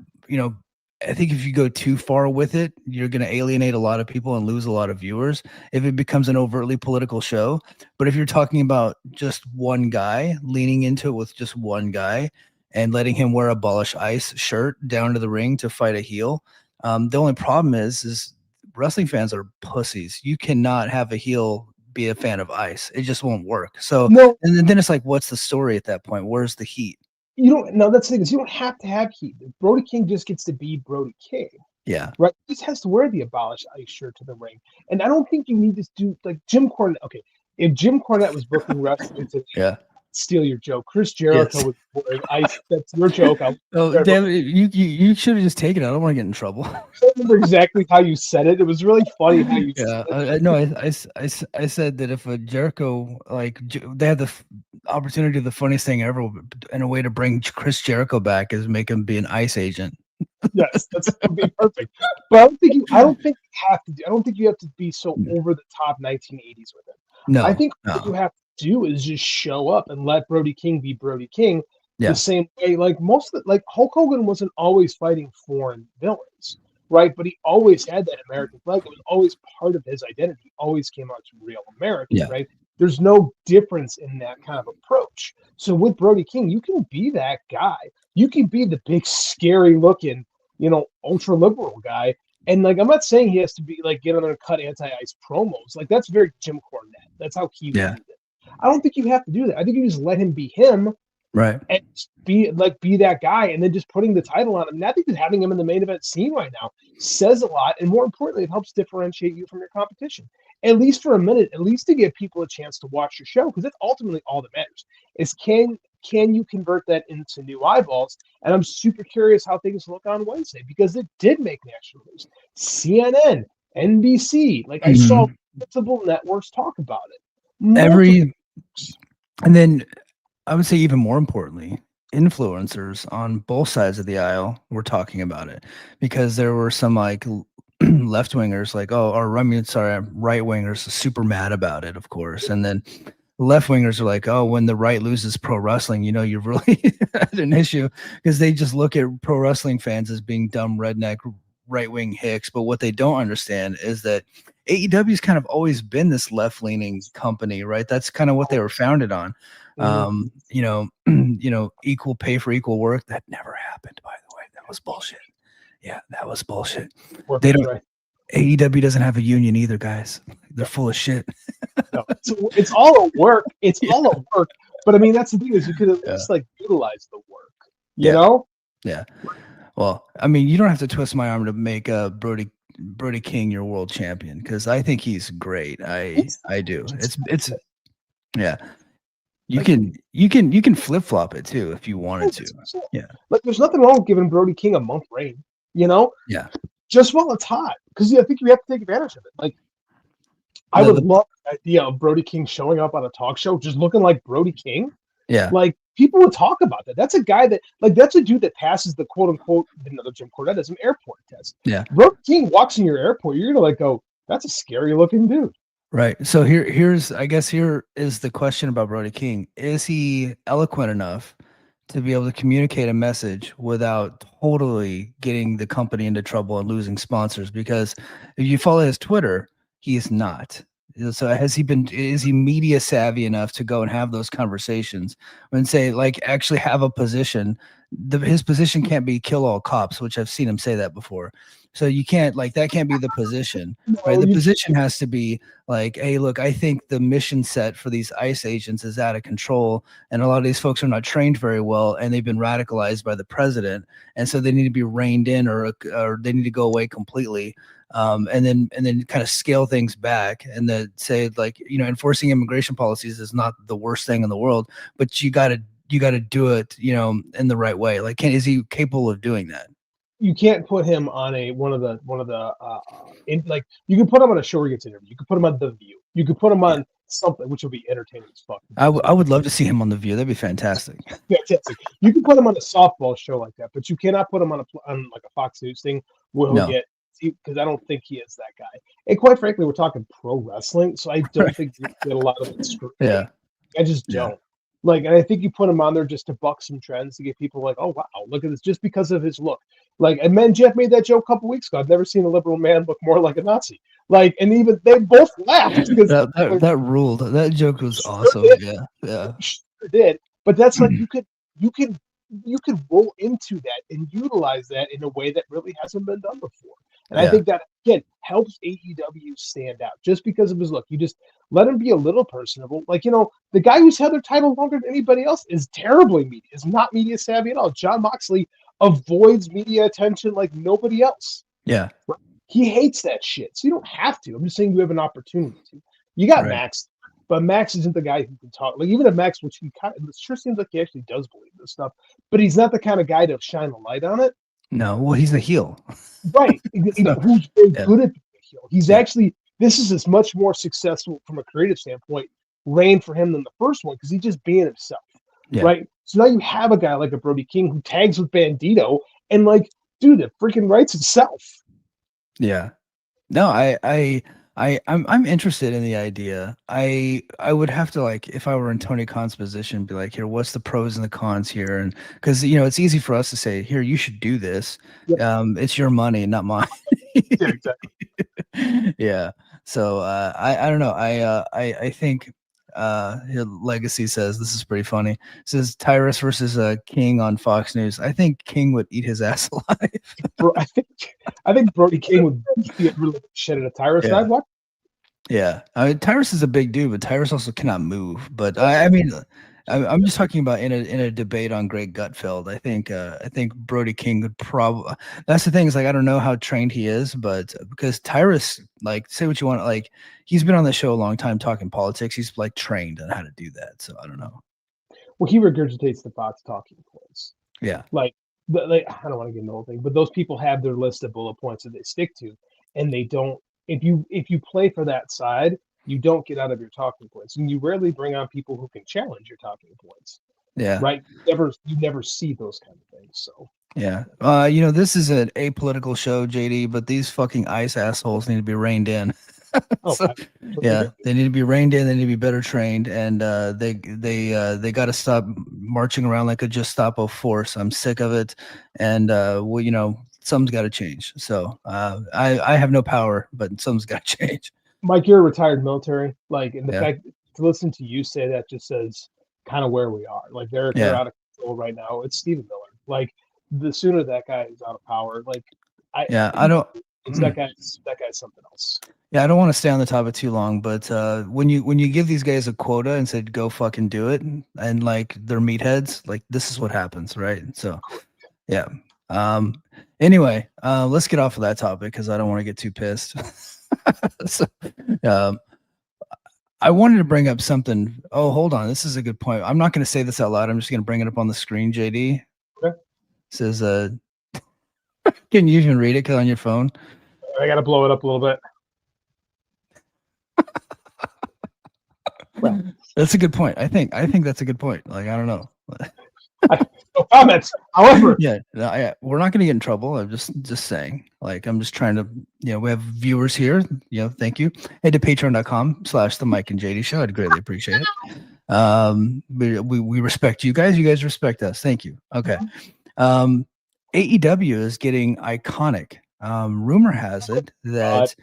think if you go too far with it, you're going to alienate a lot of people and lose a lot of viewers if it becomes an overtly political show. But if you're talking about just one guy, leaning into it with just one guy and letting him wear a Abolish ICE shirt down to the ring to fight a heel, the only problem is wrestling fans are pussies. You cannot have a heel be a fan of ICE. It just won't work. So No. And then it's like, what's the story at that point? Where's the heat? You don't. No, that's the thing is you don't have to have heat. Brody King just gets to be Brody King. Yeah. Right. He just has to wear the Abolish ICE shirt to the ring. And I don't think you need to do like Jim Cornette. Okay, if Jim Cornette was booking wrestling today, Yeah. steal your joke. Chris Jericho was wearing ICE. That's your joke. Oh, damn it. You should have just taken it. I don't want to get in trouble. I don't remember exactly how you said it. It was really funny how you Yeah, said it. I said that if a Jericho, they had the opportunity, the funniest thing ever, and a way to bring Chris Jericho back is make him be an ICE agent. Yes, that would be perfect. But I don't think you have to. I don't think you have to be so over the top 1980s with it. No, I think what you have to do is just show up and let Brody King be Brody King. Yeah. The same way, like Hulk Hogan wasn't always fighting foreign villains, right? But he always had that American flag. It was always part of his identity. He always came out to real American, right? There's no difference in that kind of approach. So with Brody King, you can be that guy. You can be the big, scary looking, ultra liberal guy. And I'm not saying he has to be get on there and cut anti-ICE promos. That's very Jim Cornette. That's how he would do it. I don't think you have to do that. I think you just let him be him. Right. And be that guy, and then just putting the title on him. And I think that having him in the main event scene right now says a lot, and more importantly, it helps differentiate you from your competition. At least for a minute, at least to give people a chance to watch your show, because that's ultimately all that matters. Is can you convert that into new eyeballs? And I'm super curious how things look on Wednesday, because it did make national news. CNN, NBC, I saw multiple networks talk about it. And then I would say even more importantly, influencers on both sides of the aisle were talking about it, because there were some left wingers right wingers super mad about it, of course. And then left wingers are like, oh, when the right loses pro wrestling, you've really had an issue, because they just look at pro wrestling fans as being dumb redneck right-wing hicks. But what they don't understand is that AEW's kind of always been this left-leaning company, right? That's kind of what they were founded on. Equal pay for equal work. That never happened, by the way. That was bullshit. Yeah, that was bullshit. They don't. Right. AEW doesn't have a union either, guys. They're full of shit. No, it's all a work. It's all a work. But I mean, that's the thing, is you could at least utilize the work. You know? Yeah. Well, I mean, you don't have to twist my arm to make Brody King your world champion, because I think he's great. I do. It's yeah. You can flip flop it too if you wanted to. Yeah. There's nothing wrong with giving Brody King a month reign. Yeah. Just while it's hot, because I think you have to take advantage of it. I would love the idea of Brody King showing up on a talk show just looking like Brody King. Yeah. People would talk about that. That's a guy that that's a dude that passes the quote unquote another Jim Cornette as an airport test. Yeah. Brody King walks in your airport, you're gonna go, that's a scary looking dude. Right. So here is the question about Brody King. Is he eloquent enough to be able to communicate a message without totally getting the company into trouble and losing sponsors? Because if you follow his Twitter, he is not. So is he media savvy enough to go and have those conversations and say, actually have a position his position can't be kill all cops, which I've seen him say that before. So you can't like that can't be the position, right? The position has to be like, hey, look, I think the mission set for these ICE agents is out of control, and a lot of these folks are not trained very well, and they've been radicalized by the president, and so they need to be reined in, or they need to go away completely. And then kind of scale things back, and then say like, enforcing immigration policies is not the worst thing in the world, but you got to do it, in the right way. Like, is he capable of doing that? You can't put him on one of the like, you can put him on a show where he gets interviewed. You can put him on The View. You could put him on something which will be entertaining as fuck. I would love to see him on The View. That'd be fantastic. Fantastic. You can put him on a softball show like that, but you cannot put him on like a Fox News thing where he'll get, because I don't think he is that guy. And quite frankly, we're talking pro wrestling, so I don't think you get a lot of it screwed. Yeah, I just don't. Like, and I think you put him on there just to buck some trends, to get people like, oh wow, look at this, just because of his look. Like, and then Jeff made that joke a couple weeks ago. I've never seen a liberal man look more like a Nazi. Like, and even they both laughed because that ruled. That joke was awesome. Yeah. Sure did. But that's like, you could roll into that and utilize that in a way that really hasn't been done before. And I think that, again, helps AEW stand out just because of his look. You just let him be a little personable. Like, the guy who's held their title longer than anybody else is terribly media, is not media savvy at all. Jon Moxley avoids media attention like nobody else. Yeah. He hates that shit. So you don't have to. I'm just saying you have an opportunity to. You got Max, but Max isn't the guy who can talk. Like, even if Max, which it sure seems like he actually does believe this stuff, but he's not the kind of guy to shine a light on it. No, well, he's the heel. Right. Who's very good at being a heel. He's actually, this is much more successful from a creative standpoint, reign for him than the first one, because he's just being himself. Yeah. Right. So now you have a guy like a Brody King who tags with Bandito, and like, dude, it freaking writes itself. Yeah. No, I'm interested in the idea. I would have to, like, if I were in Tony Khan's position, be like, here, what's the pros and the cons here? And because it's easy for us to say, here, you should do this. It's your money, not mine. Yeah, exactly. Yeah. So I don't know. I think Legacy says, this is pretty funny. It says Tyrus versus King on Fox News. I think King would eat his ass alive. Bro, I think Brody King would get really shit at a Tyrus. Yeah. I'd watch. Yeah, I mean, Tyrus is a big dude, but Tyrus also cannot move. But I'm just talking about in a debate on Greg Gutfeld. I think Brody King would probably. That's the thing, is like, I don't know how trained he is, but because Tyrus, like, say what you want, like, he's been on the show a long time talking politics. He's like trained on how to do that. So I don't know. Well, he regurgitates the Fox talking points. Yeah, like I don't want to get into the whole thing, but those people have their list of bullet points that they stick to, and they don't. If you play for that side, you don't get out of your talking points, and you rarely bring on people who can challenge your talking points. Yeah, right. You never see those kind of things. So yeah, this is an apolitical show, JD, but these fucking ICE assholes need to be reined in. They need to be reined in. They need to be better trained, and they got to stop marching around like a Gestapo force. I'm sick of it, and something's got to change. So I have no power, but something's got to change. Mike, you're a retired military, like, and the fact to listen to you say that just says kind of where we are. Like, they're out of control right now. It's Stephen Miller. Like, the sooner that guy is out of power, like, I don't. It's that guy's something else. Yeah, I don't want to stay on the topic too long, but when you give these guys a quota and said go fucking do it, and like they're meatheads, like, this is what happens, right? So, yeah. Anyway, let's get off of that topic because I don't want to get too pissed. So, I wanted to bring up something. Oh, hold on, this is a good point. I'm not going to say this out loud. I'm just going to bring it up on the screen. JD says, can you even read it on your phone? I got to blow it up a little bit. Well, that's a good point. I think that's a good point. Like, I don't know. No comments. However, we're not going to get in trouble. I'm just saying. Like, I'm just trying to. We have viewers here. Thank you. Head to patreon.com/the Mike and JD Show. I'd greatly appreciate it. We respect you guys. You guys respect us. Thank you. Okay. AEW is getting IIConic. Rumor has it that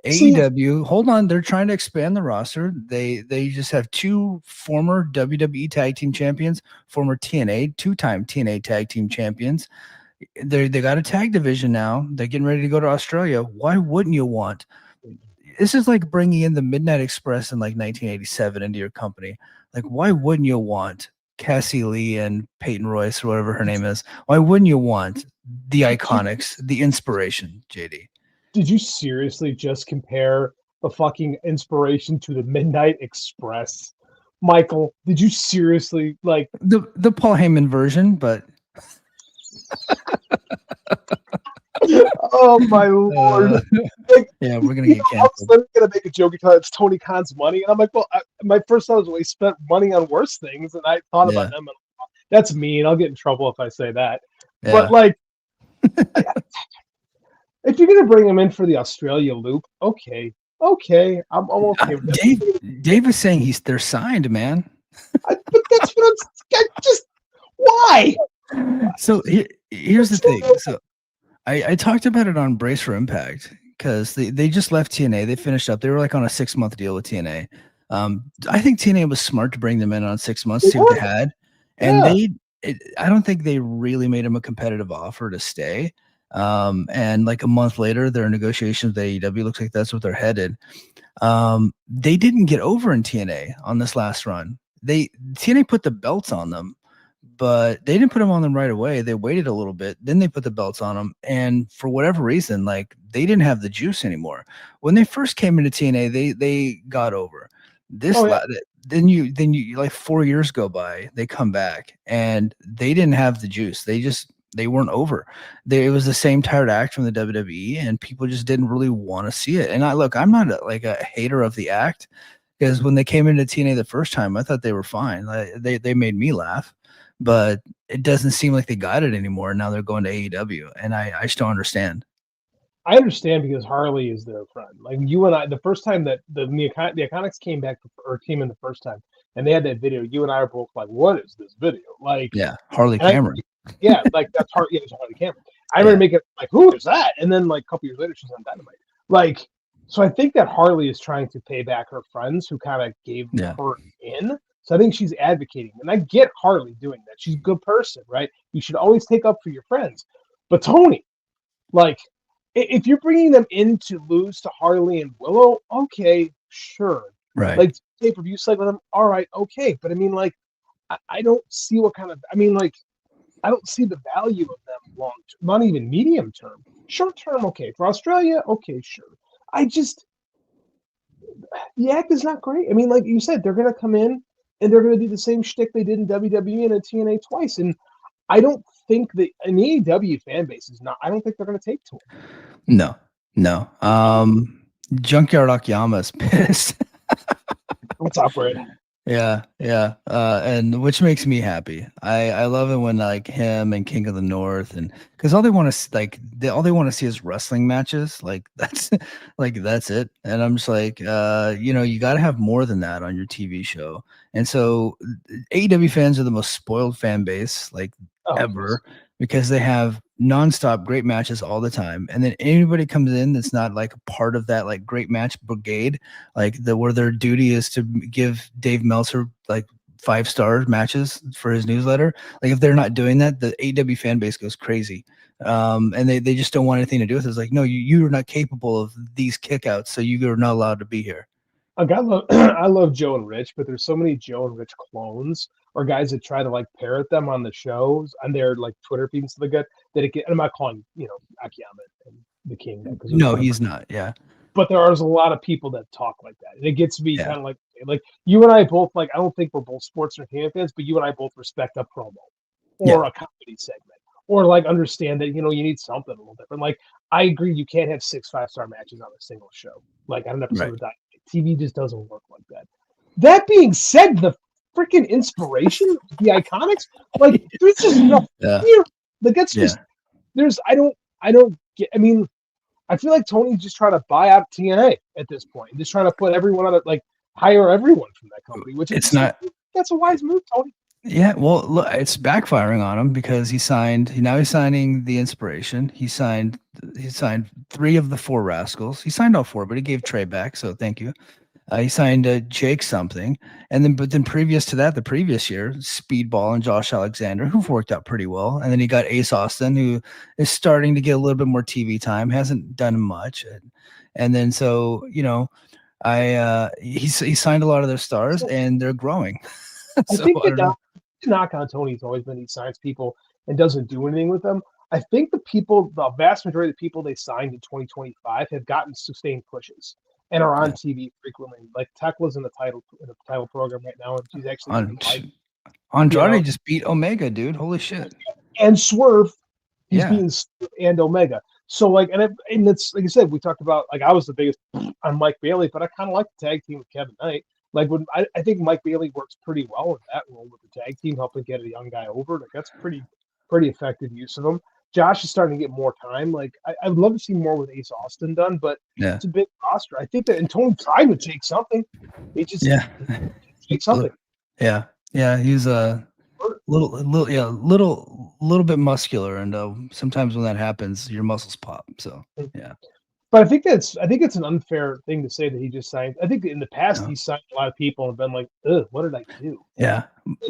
AEW, hold on, they're trying to expand the roster. They just have 2 former WWE tag team champions, former TNA, 2-time TNA tag team champions. They got a tag division now. They're getting ready to go to Australia. Why wouldn't you want? This is like bringing in the Midnight Express in like 1987 into your company. Like, why wouldn't you want Cassie Lee and Peyton Royce or whatever her name is? Why wouldn't you want the Iconics, the inspiration, JD? Did you seriously just compare the fucking inspiration to the Midnight Express? Michael, did you seriously like the Paul Heyman version, but oh my lord. Like, yeah, we're gonna get I was canceled. literally gonna make a joke because it's Tony Khan's money, and I'm like, well, my first thought was, well, he spent money on worse things, and I thought about them. And that's mean. I'll get in trouble if I say that. Yeah. But like, if you're gonna bring him in for the Australia loop, okay, I'm okay with that. Dave is saying they're signed, man. But that's what just why? So here's the thing. So I talked about it on Brace for Impact because they just left TNA. They finished up. They were like on a 6-month deal with TNA. I think TNA was smart to bring them in on 6 months, see what they had. And I don't think they really made them a competitive offer to stay. And like a month later, their negotiations with AEW looks like that's what they're headed. They didn't get over in TNA on this last run. TNA put the belts on them, but they didn't put them on them right away. They waited a little bit, then they put the belts on them, and for whatever reason, like they didn't have the juice anymore. When they first came into TNA, they got over. Then you like 4 years go by, they come back and they didn't have the juice. They weren't over. It was the same tired act from the WWE, and people just didn't really want to see it. And I'm not a hater of the act, because when they came into TNA the first time, I thought they were fine. They made me laugh, but it doesn't seem like they got it anymore. Now they're going to AEW, and I just don't understand. I understand because Harley is their friend. Like you and I, the first time that the Iconics came in the first time, and they had that video, you and I were both like, "What is this video?" Like, yeah, Harley Cameron. Like that's Harley. Yeah, it's Harley Cameron. I remember making like, "Who is that?" And then like a couple years later, she's on Dynamite. Like, so I think that Harley is trying to pay back her friends who kind of gave her in. So I think she's advocating, and I get Harley doing that. She's a good person, right? You should always take up for your friends. But Tony, like, if you're bringing them in to lose to Harley and Willow, okay, sure. Right. Like, pay-per-view slate with them, all right, okay. But I mean, like, I don't see what kind of, I mean, like, I don't see the value of them long term, not even medium term. Short term, okay. For Australia, okay, sure. The act is not great. I mean, like you said, they're going to come in and they're going to do the same shtick they did in WWE and in TNA twice. And I don't think that an AEW fan base is not, I don't think they're going to take to them. No. Junkyard Akiyama is pissed. What's up, Red? Yeah. And which makes me happy. I love it when like him and King of the North, and because all they want to see is wrestling matches. Like that's it. And I'm just like, you got to have more than that on your TV show. And so AEW fans are the most spoiled fan base ever, because they have nonstop great matches all the time. And then anybody comes in that's not like a part of that like great match brigade, where their duty is to give Dave Meltzer like 5-star matches for his newsletter. Like if they're not doing that, the AEW fan base goes crazy. And they just don't want anything to do with it. It's like, no, you are not capable of these kickouts, so you are not allowed to be here. I love Joe and Rich, but there's so many Joe and Rich clones or guys that try to like parrot them on the shows on their like Twitter feed and stuff like that. And I'm not calling Akiyama and the King that, no, he's not. Yeah, but there's a lot of people that talk like that, and it gets to be kind of like you and I both like. I don't think we're both sports entertainment fans, but you and I both respect a promo or a comedy segment, or like understand that you need something a little different. Like I agree, you can't have 6 5-star matches on a single show. Like on an episode of Dynamite. TV just doesn't work like that. That being said, the freaking inspiration, the Iconics, like there's just enough here. Like that's just I don't get. I mean, I feel like Tony's just trying to buy out TNA at this point, just trying to put everyone on it, like hire everyone from that company. Which it's not. That's a wise move, Tony. Yeah, well, look, it's backfiring on him because he's signing the Inspiration. He signed 3 of the 4 Rascals. He signed all 4, but he gave Trey back, so thank you. He signed Jake something, and then previous to that, the previous year, Speedball and Josh Alexander, who've worked out pretty well, and then he got Ace Austin, who is starting to get a little bit more TV time, hasn't done much, and then so he signed a lot of their stars, and they're growing. I So think I don't know. the knock on Tony's always been he signs people and doesn't do anything with them. I think the vast majority of the people they signed in 2025 have gotten sustained pushes and are on Yeah. TV frequently. Like Tekla's in the title program right now, and she's actually On getting liked. Andrade just beat Omega, dude. Holy shit. And Swerve, he's Yeah. beating Swerve and Omega. So like, and it's like I said, we talked about like I was the biggest on Mike Bailey, but I kind of like the tag team with Kevin Knight. Like when I think Mike Bailey works pretty well in that role with the tag team, helping get a young guy over. Like that's pretty effective use of him. Josh is starting to get more time. Like I would love to see more with Ace Austin done, but Yeah. it's a big roster. I think that and Tony tried to take something. He just take something. Yeah. Yeah. He's a little bit muscular, and sometimes when that happens, your muscles pop. So yeah. But I think it's an unfair thing to say that he just signed. I think in the past Yeah. he signed a lot of people and been like, "Ugh, what did I do?" Yeah,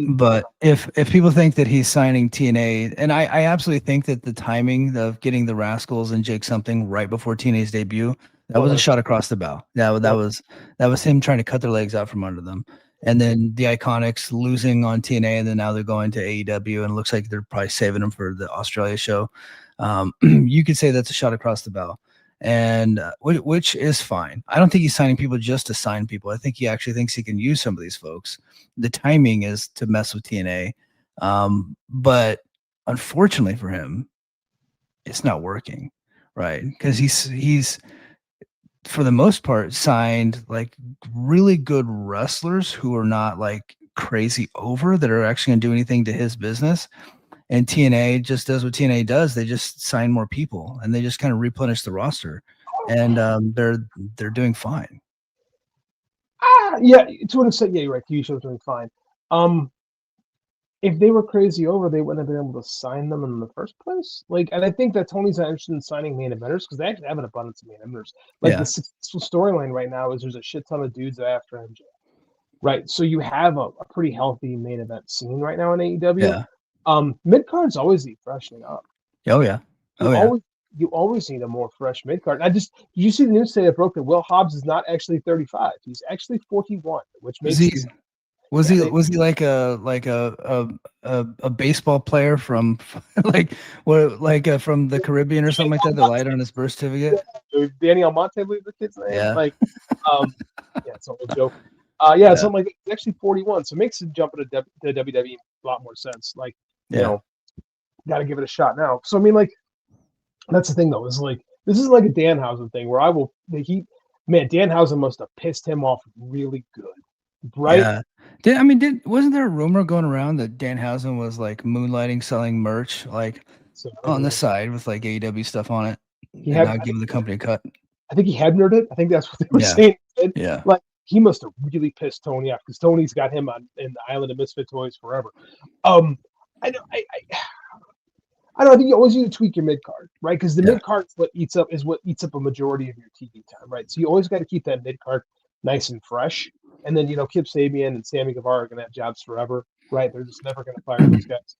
but if people think that he's signing TNA, and I absolutely think that the timing of getting the Rascals and Jake something right before TNA's debut, that was a shot across the bow. That was him trying to cut their legs out from under them. And then the IIConics losing on TNA, and then now they're going to AEW, and it looks like they're probably saving them for the Australia show. You could say that's a shot across the bow, and which is fine. I don't think he's signing people just to sign people. I think he actually thinks he can use some of these folks. The timing is to mess with TNA, but unfortunately for him, it's not working, right? Because he's for the most part signed like really good wrestlers who are not like crazy over, that are actually going to do anything to his business. And TNA just does what TNA does. They just sign more people, and they just kind of replenish the roster, and they're doing fine. Yeah, to an extent, yeah, you're right. TV shows doing fine. If they were crazy over, they wouldn't have been able to sign them in the first place. Like, and I think that Tony's not interested in signing main eventers because they actually have an abundance of main eventers. Like the successful storyline right now is there's a shit ton of dudes after MJ. Right, so you have a pretty healthy main event scene right now in AEW. Yeah. Mid card's always need freshening up. Oh yeah. Oh yeah. You always need a more fresh mid card. Did you see the news today that broke that Will Hobbs is not actually 35? He's actually 41, which makes was he like a baseball player from from the Caribbean or something like that? The light on his birth certificate. Danny Almonte, I believe the kid's name. Yeah. It's a whole joke. Something like he's actually 41, so it makes him jump into the WWE a lot more sense. Like, you know, got to give it a shot now. So I mean, like, that's the thing though. Is like this is like a Danhausen thing where Danhausen must have pissed him off really good, right? Yeah. Wasn't there a rumor going around that Danhausen was like moonlighting, selling merch like on the side with like AEW stuff on it, not giving the company a cut? I think he had nerded it. I think that's what they were saying. Yeah. Like he must have really pissed Tony off because Tony's got him in the Island of Misfit Toys forever. I don't know. I think you always need to tweak your mid card, right? Because the mid card is what eats up a majority of your TV time, right? So you always got to keep that mid card nice and fresh. And then Kip Sabian and Sammy Guevara are going to have jobs forever, right? They're just never going to fire those guys.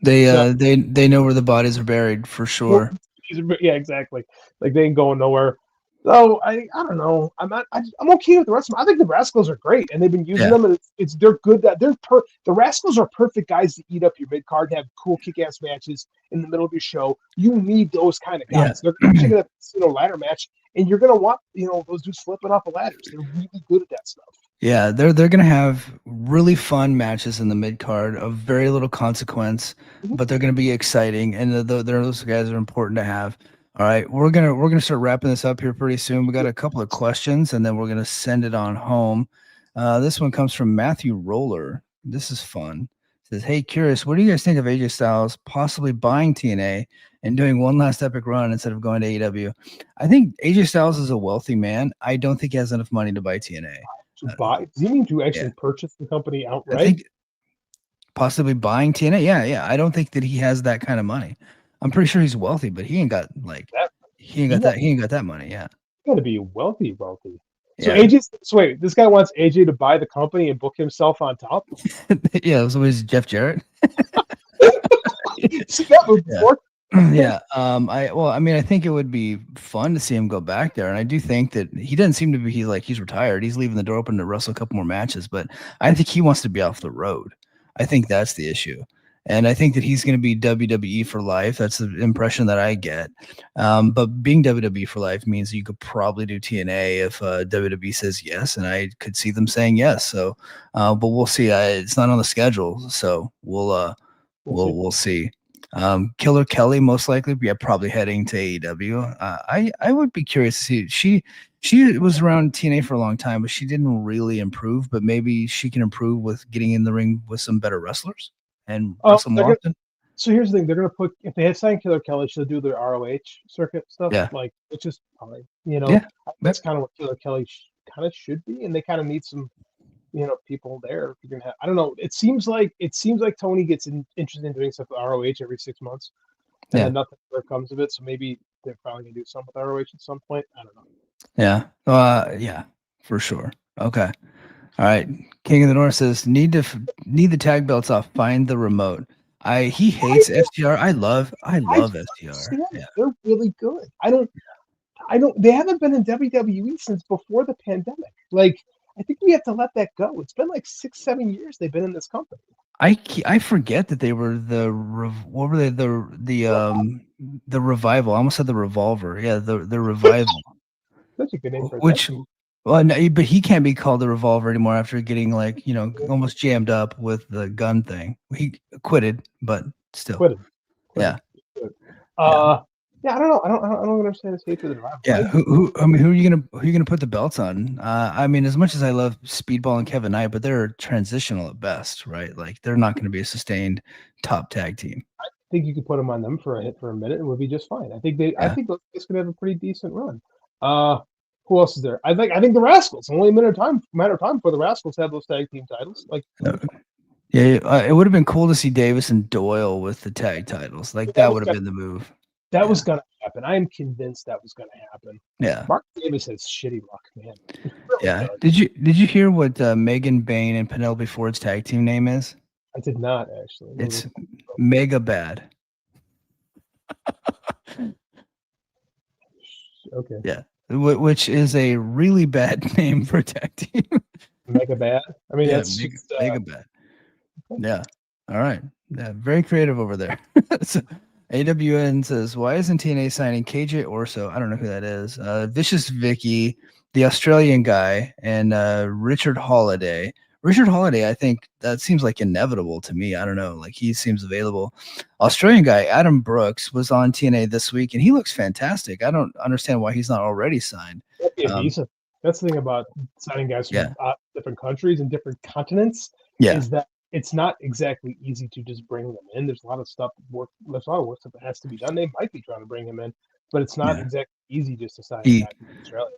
They know where the bodies are buried for sure. Yeah, exactly. Like they ain't going nowhere. So I don't know. I'm okay with the rest of them. I think the Rascals are great, and they've been using them, and they're good. That the Rascals are perfect guys to eat up your mid card, have cool kick-ass matches in the middle of your show. You need those kind of guys. They're actually gonna have a ladder match, and you're gonna want those dudes flipping off the ladders. They're really good at that stuff. Yeah, they're gonna have really fun matches in the mid card of very little consequence, but they're gonna be exciting, and those guys are important to have. All right, we're gonna start wrapping this up here pretty soon. We got a couple of questions, and then we're gonna send it on home. This one comes from Matthew Roller. This is fun. It says, "Hey, curious, what do you guys think of AJ Styles possibly buying TNA and doing one last epic run instead of going to AEW?" I think AJ Styles is a wealthy man. I don't think he has enough money to buy TNA. To buy? Does he mean to actually purchase the company outright? possibly buying TNA. Yeah. I don't think that he has that kind of money. I'm pretty sure he's wealthy, but he ain't got like That he ain't he got got, that. He ain't got that money. Yeah. got to be wealthy. So Yeah. So wait, this guy wants AJ to buy the company and book himself on top. Yeah. So was Jeff Jarrett. See that move Yeah. before? Yeah. I mean, I think it would be fun to see him go back there. And I do think that he doesn't seem to be, he's retired. He's leaving the door open to wrestle a couple more matches, but I think he wants to be off the road. I think that's the issue. And I think that he's going to be WWE for life. That's the impression that I get. But being WWE for life means you could probably do TNA if WWE says yes, and I could see them saying yes. So, but we'll see. It's not on the schedule, so we'll see. Killer Kelly most likely, yeah, probably heading to AEW. I would be curious to see. She was around TNA for a long time, but she didn't really improve. But maybe she can improve with getting in the ring with some better wrestlers and wrestle more often. So here's the thing: they're gonna put, if they had signed Killer Kelly, she'll do their ROH circuit stuff, Yeah. like, which is fine. You know, Yeah. that's kind of what Killer Kelly kind of should be, and they kind of need some, people there. If you're gonna have, I don't know. It seems like Tony gets interested in doing stuff with ROH every 6 months, and Yeah. then nothing ever comes of it. So maybe they're probably gonna do something with ROH at some point. I don't know. Yeah. Yeah, for sure. Okay. All right. King of the North says need the tag belts off. Find the remote. He hates FTR. I love FTR. Yeah. They're really good. I don't. They haven't been in WWE since before the pandemic. Like, I think we have to let that go. It's been like 6-7 years they've been in this company. I forget that they were what were they the revival. I almost said the revolver. Yeah, the revival. Such a good name for a Which, tag. well, no, but he can't be called the revolver anymore after getting almost jammed up with the gun thing. He quitted, but still. Quitted. Yeah. Yeah, I don't know. I don't understand his hatred of the rival. Yeah, who are you gonna put the belts on? I mean, as much as I love Speedball and Kevin Knight, but they're transitional at best, right? Like they're not going to be a sustained top tag team. I think you could put them on them for a minute and we'll be just fine. I think it's gonna have a pretty decent run. Who else is there? I think the Rascals. Only a matter of time for the Rascals to have those tag team titles. Like, yeah, it would have been cool to see Davis and Doyle with the tag titles. Like that would have been the move. That was gonna happen. I am convinced that was gonna happen. Yeah. Mark Davis has shitty luck, man. Really yeah. Good. Did you hear what Megan Bain and Penelope Ford's tag team name is? I did not actually. It's Mega Bad. Okay. Yeah. Which is a really bad name for a tag team. Mega Bad. I mean, yeah, that's mega Bad. Okay. Yeah. All right. Yeah. Very creative over there. So, AWN says, why isn't TNA signing KJ Orso? I don't know who that is. Vicious Vicky, the Australian guy, and Richard Holiday. Richard Holiday, I think that seems like inevitable to me. I don't know. Like he seems available. Australian guy, Adam Brooks, was on TNA this week, and he looks fantastic. I don't understand why he's not already signed. That's the thing about signing guys from different countries and different continents. Yeah. Is that it's not exactly easy to just bring them in. There's a lot of work that has to be done. They might be trying to bring him in, but it's not exactly easy just to sign a guy from Australia.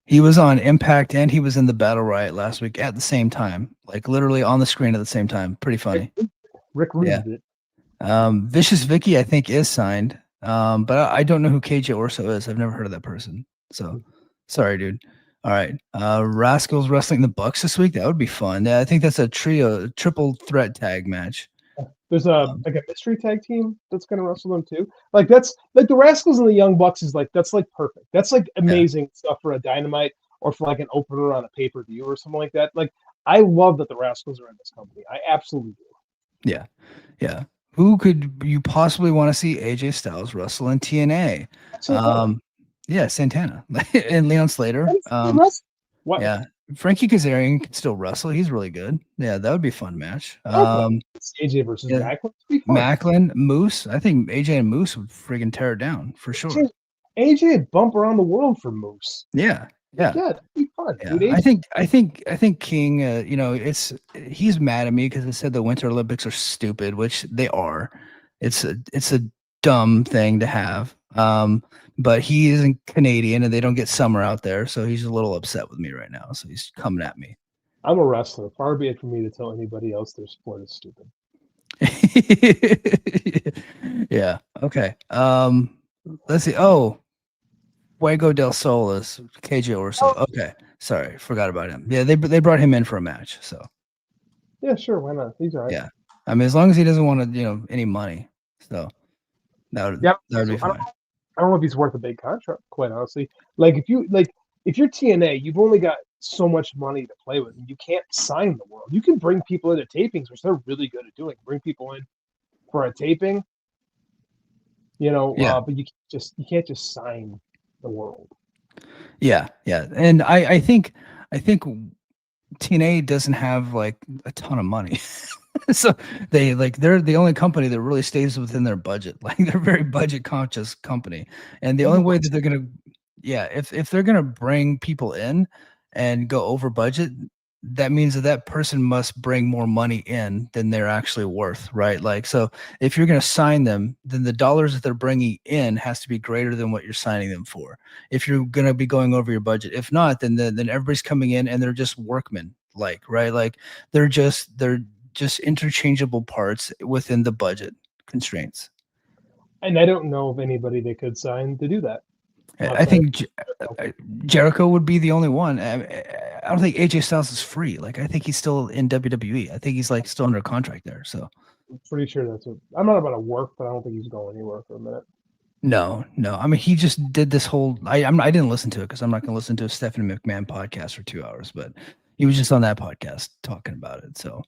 He was on Impact and he was in the Battle Riot last week at the same time, like literally on the screen at the same time. Pretty funny. Rick Rude did. Vicious Vicky, I think, is signed, but I don't know who KJ Orso is. I've never heard of that person. So sorry, dude. All right. Rascals wrestling the Bucks this week. That would be fun. Yeah, I think that's a triple threat tag match. There's a mystery tag team that's going to wrestle them too. Like that's like the Rascals and the Young Bucks is like that's like perfect. That's like amazing stuff for a Dynamite or for like an opener on a pay-per-view or something like that. Like I love that the Rascals are in this company. I absolutely do. Yeah. Yeah. Who could you possibly want to see AJ Styles wrestle in TNA? Yeah, Santana and Leon Slater. What? Yeah. Frankie Kazarian can still wrestle. He's really good. Yeah, that would be a fun match. AJ versus Macklin, Moose. I think AJ and Moose would friggin' tear it down for sure. AJ would bump around the world for Moose. Yeah. Yeah. Yeah, that'd be fun. Yeah. Dude, I think King, he's mad at me because I said the Winter Olympics are stupid, which they are. It's a dumb thing to have. But he isn't Canadian and they don't get summer out there, so he's a little upset with me right now. So he's coming at me. I'm a wrestler. Far be it from me to tell anybody else their sport is stupid. Yeah. Okay. Let's see. Oh, Fuego del Sol is KJ Orso. Okay. Sorry, forgot about him. Yeah, they brought him in for a match. So Yeah, sure. Why not? He's all right. yeah. I mean, as long as he doesn't want to, any money. So Yeah. that would be So fine. I don't know if he's worth a big contract, quite honestly. Like if you're TNA, you've only got so much money to play with. You can't sign the world. You can bring people into tapings, which they're really good at doing. Bring people in for a taping, Yeah. but you can't just sign the world. Yeah. Yeah. And I think TNA doesn't have like a ton of money. So they're the only company that really stays within their budget. Like they're a very budget conscious company. And the only way that they're gonna if they're gonna bring people in and go over budget, that means that person must bring more money in than they're actually worth, right? Like so if you're gonna sign them, then the dollars that they're bringing in has to be greater than what you're signing them for. If you're gonna be going over your budget. If not, then everybody's coming in and they're just workmen, like, right? Like they're just interchangeable parts within the budget constraints. And I don't know of anybody they could sign to do that. I think Jericho would be the only one. I don't think AJ Styles is free. Like I think he's still in WWE. I think he's like still under contract there. So I'm pretty sure that's what I'm not about to work, but I don't think he's going anywhere for a minute. no. I mean, he just did this whole. I didn't listen to it because I'm not going to listen to a Stephanie McMahon podcast for 2 hours. But he was just on that podcast talking about it. So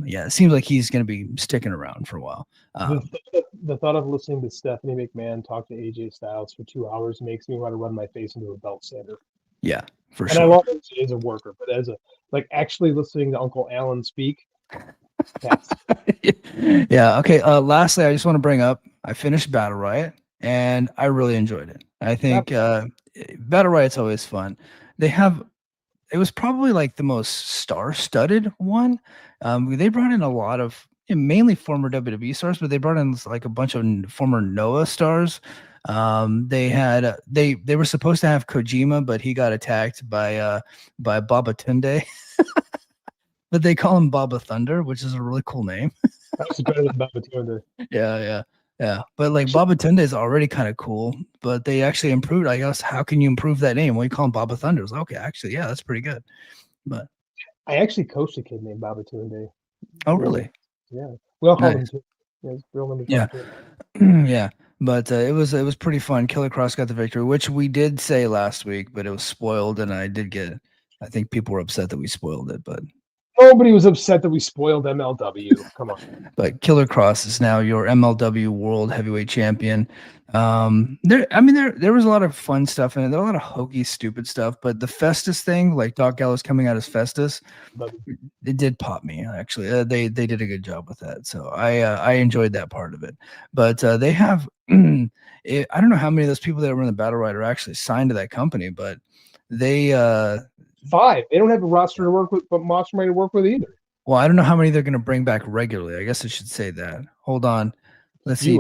yeah, it seems like he's going to be sticking around for a while. The thought of listening to Stephanie McMahon talk to AJ Styles for 2 hours makes me want to run my face into a belt sander. Yeah, for And sure. I love AJ as a worker, but as a actually listening to Uncle Alan speak, that's Yeah. Okay. Lastly, I just want to bring up I finished Battle Riot and I really enjoyed it. I think Battle Riot's always fun. It was probably like the most star-studded one. They brought in a lot of mainly former WWE stars, but they brought in like a bunch of former Noah stars. They were supposed to have Kojima, but he got attacked by Baba Tunde. But they call him Baba Thunder, which is a really cool name. actually better than Baba Tunde. Yeah. But like Baba Tunde is already kind of cool, but they actually improved. I guess how can you improve that name? Well, you call him Baba Thunder. It's like, okay, actually, yeah, that's pretty good. But I actually coached a kid named Baba Tunde. oh, really? Yeah, we all called Nice. him. Yeah, his real name is Yeah. Baba Tunde. Yeah. But it was pretty fun. Killer Cross got the victory, which we did say last week, but it was spoiled, and I think people were upset that we spoiled it, but Nobody was upset that we spoiled MLW. Come on. but Killer Cross is now your MLW World Heavyweight Champion. There was a lot of fun stuff in it. There were a lot of hokey, stupid stuff, but the Festus thing, like Doc Gallows coming out as Festus, it did pop me. Actually, they did a good job with that, so I enjoyed that part of it. But they have, I don't know how many of those people that were in the Battle Riot are actually signed to that company, but they 5. They don't have a roster to work with, but roster money to work with either. well, I don't know how many they're going to bring back regularly. I guess I should say that. Hold on. Let's see.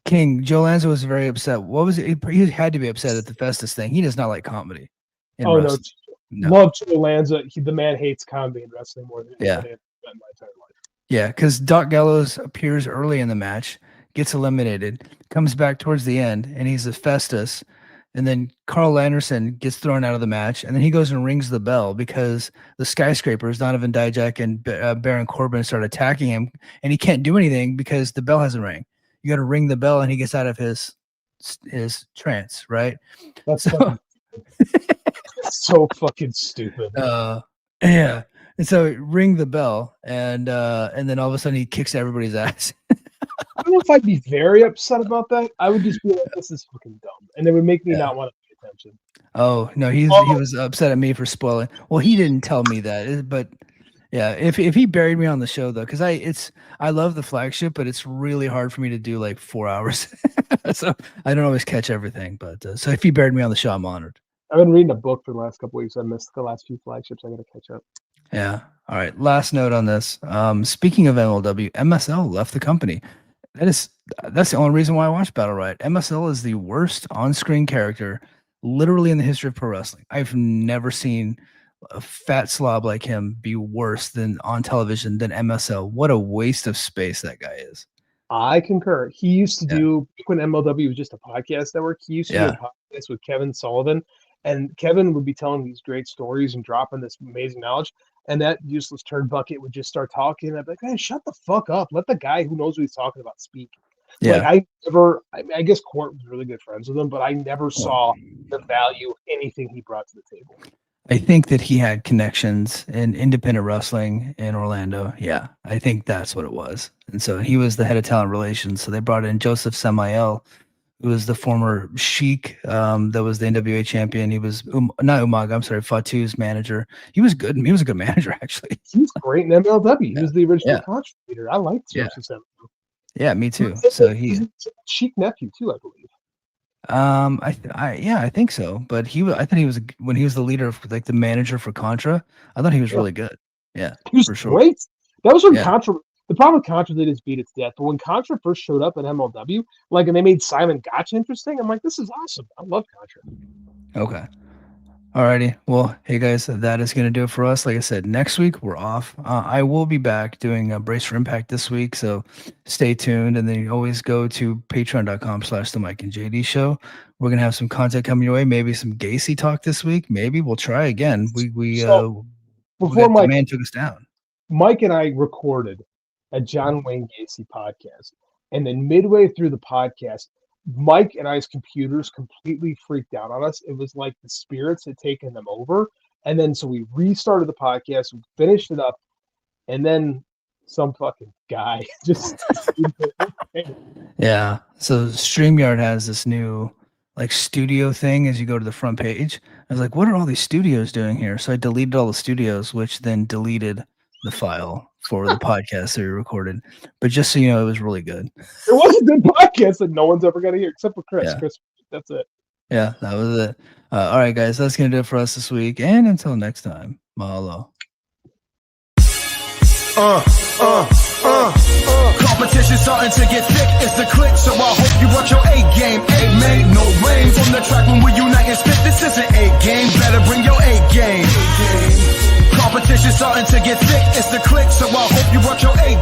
King, Joe Lanza was very upset. What was it? He had to be upset at the Festus thing. He does not like comedy. Oh, wrestling. no. Love Joe Lanza. The man hates comedy in wrestling more than anybody I've met in my entire life. Yeah, because Doc Gallows appears early in the match, gets eliminated, comes back towards the end, and he's a Festus. And then Carl Anderson gets thrown out of the match, and then he goes and rings the bell because the Skyscrapers, Donovan Dijak and Baron Corbin, start attacking him, and he can't do anything because the bell hasn't rang. You got to ring the bell, and he gets out of his trance, right? That's so fucking stupid. Yeah. And so ring the bell, and then all of a sudden he kicks everybody's ass. I don't know if I'd be very upset about that. I would just be like, this is fucking dumb. And it would make me not want to pay attention. Oh, no, he was upset at me for spoiling. Well, he didn't tell me that, but yeah, if he buried me on the show though, because I love the flagship, but it's really hard for me to do like 4 hours. So I don't always catch everything. But so if he buried me on the show, I'm honored. I've been reading a book for the last couple weeks. I missed the last few flagships. I got to catch up. Yeah. All right. Last note on this. Speaking of MLW, MSL left the company. That's the only reason why I watch Battle Riot. MSL is the worst on-screen character literally in the history of pro wrestling. I've never seen a fat slob like him be worse than on television than MSL. What a waste of space that guy is. I concur. He used to do, when MLW was just a podcast network, he used to do a podcast with Kevin Sullivan, and Kevin would be telling these great stories and dropping this amazing knowledge, and that useless turnbucket would just start talking, and I'd be like, hey, shut the fuck up. Let the guy who knows what he's talking about speak. Yeah. Like, I guess Court was really good friends with him, but I never saw the value of anything he brought to the table. I think that he had connections in independent wrestling in Orlando. Yeah, I think that's what it was. And so he was the head of talent relations. So they brought in Joseph Samael, who was the former Sheik, that was the NWA champion. He was not Umaga, I'm sorry, Fatu's manager. He was good. He was a good manager, actually. He's great in MLW. He was the original Contra leader. I liked Joseph Samael. Yeah, me too. So he's a Sheik nephew too, I believe. I think so. But I thought he was, when he was the leader of, like, the manager for Contra, I thought he was really good. Yeah, he was for sure. Great. That was when Contra. The problem with Contra, they just beat its death. But when Contra first showed up at MLW, like, and they made Simon Gotch interesting, I'm like, this is awesome. I love Contra. Okay. Alrighty. Well, hey guys, that is going to do it for us. Like I said, next week we're off. I will be back doing a Brace for Impact this week, so stay tuned. And then you always go to patreon.com/the Mike and JD show. We're going to have some content coming your way. Maybe some Gacy talk this week. Maybe we'll try again. Before Mike, man took us down. Mike and I recorded a John Wayne Gacy podcast, and then midway through the podcast, Mike and I's computers completely freaked out on us. It was like the spirits had taken them over. And then so we restarted the podcast, we finished it up, and then some fucking guy just Yeah. So StreamYard has this new, like, studio thing as you go to the front page. I was like, what are all these studios doing here? So I deleted all the studios, which then deleted the file for the podcast that we recorded. But just so you know, it was really good. It was a good podcast that no one's ever going to hear except for Chris. Yeah. Chris, that's it. Yeah, that was it. All right, guys, that's going to do it for us this week. And until next time, mahalo. Competition starting to get thick, it's the click, so I hope you watch your A game. A made no rain from the track when we unite and spit. This isn't A game, better bring your A game. Competition starting to get thick, it's the click, so I hope you watch your A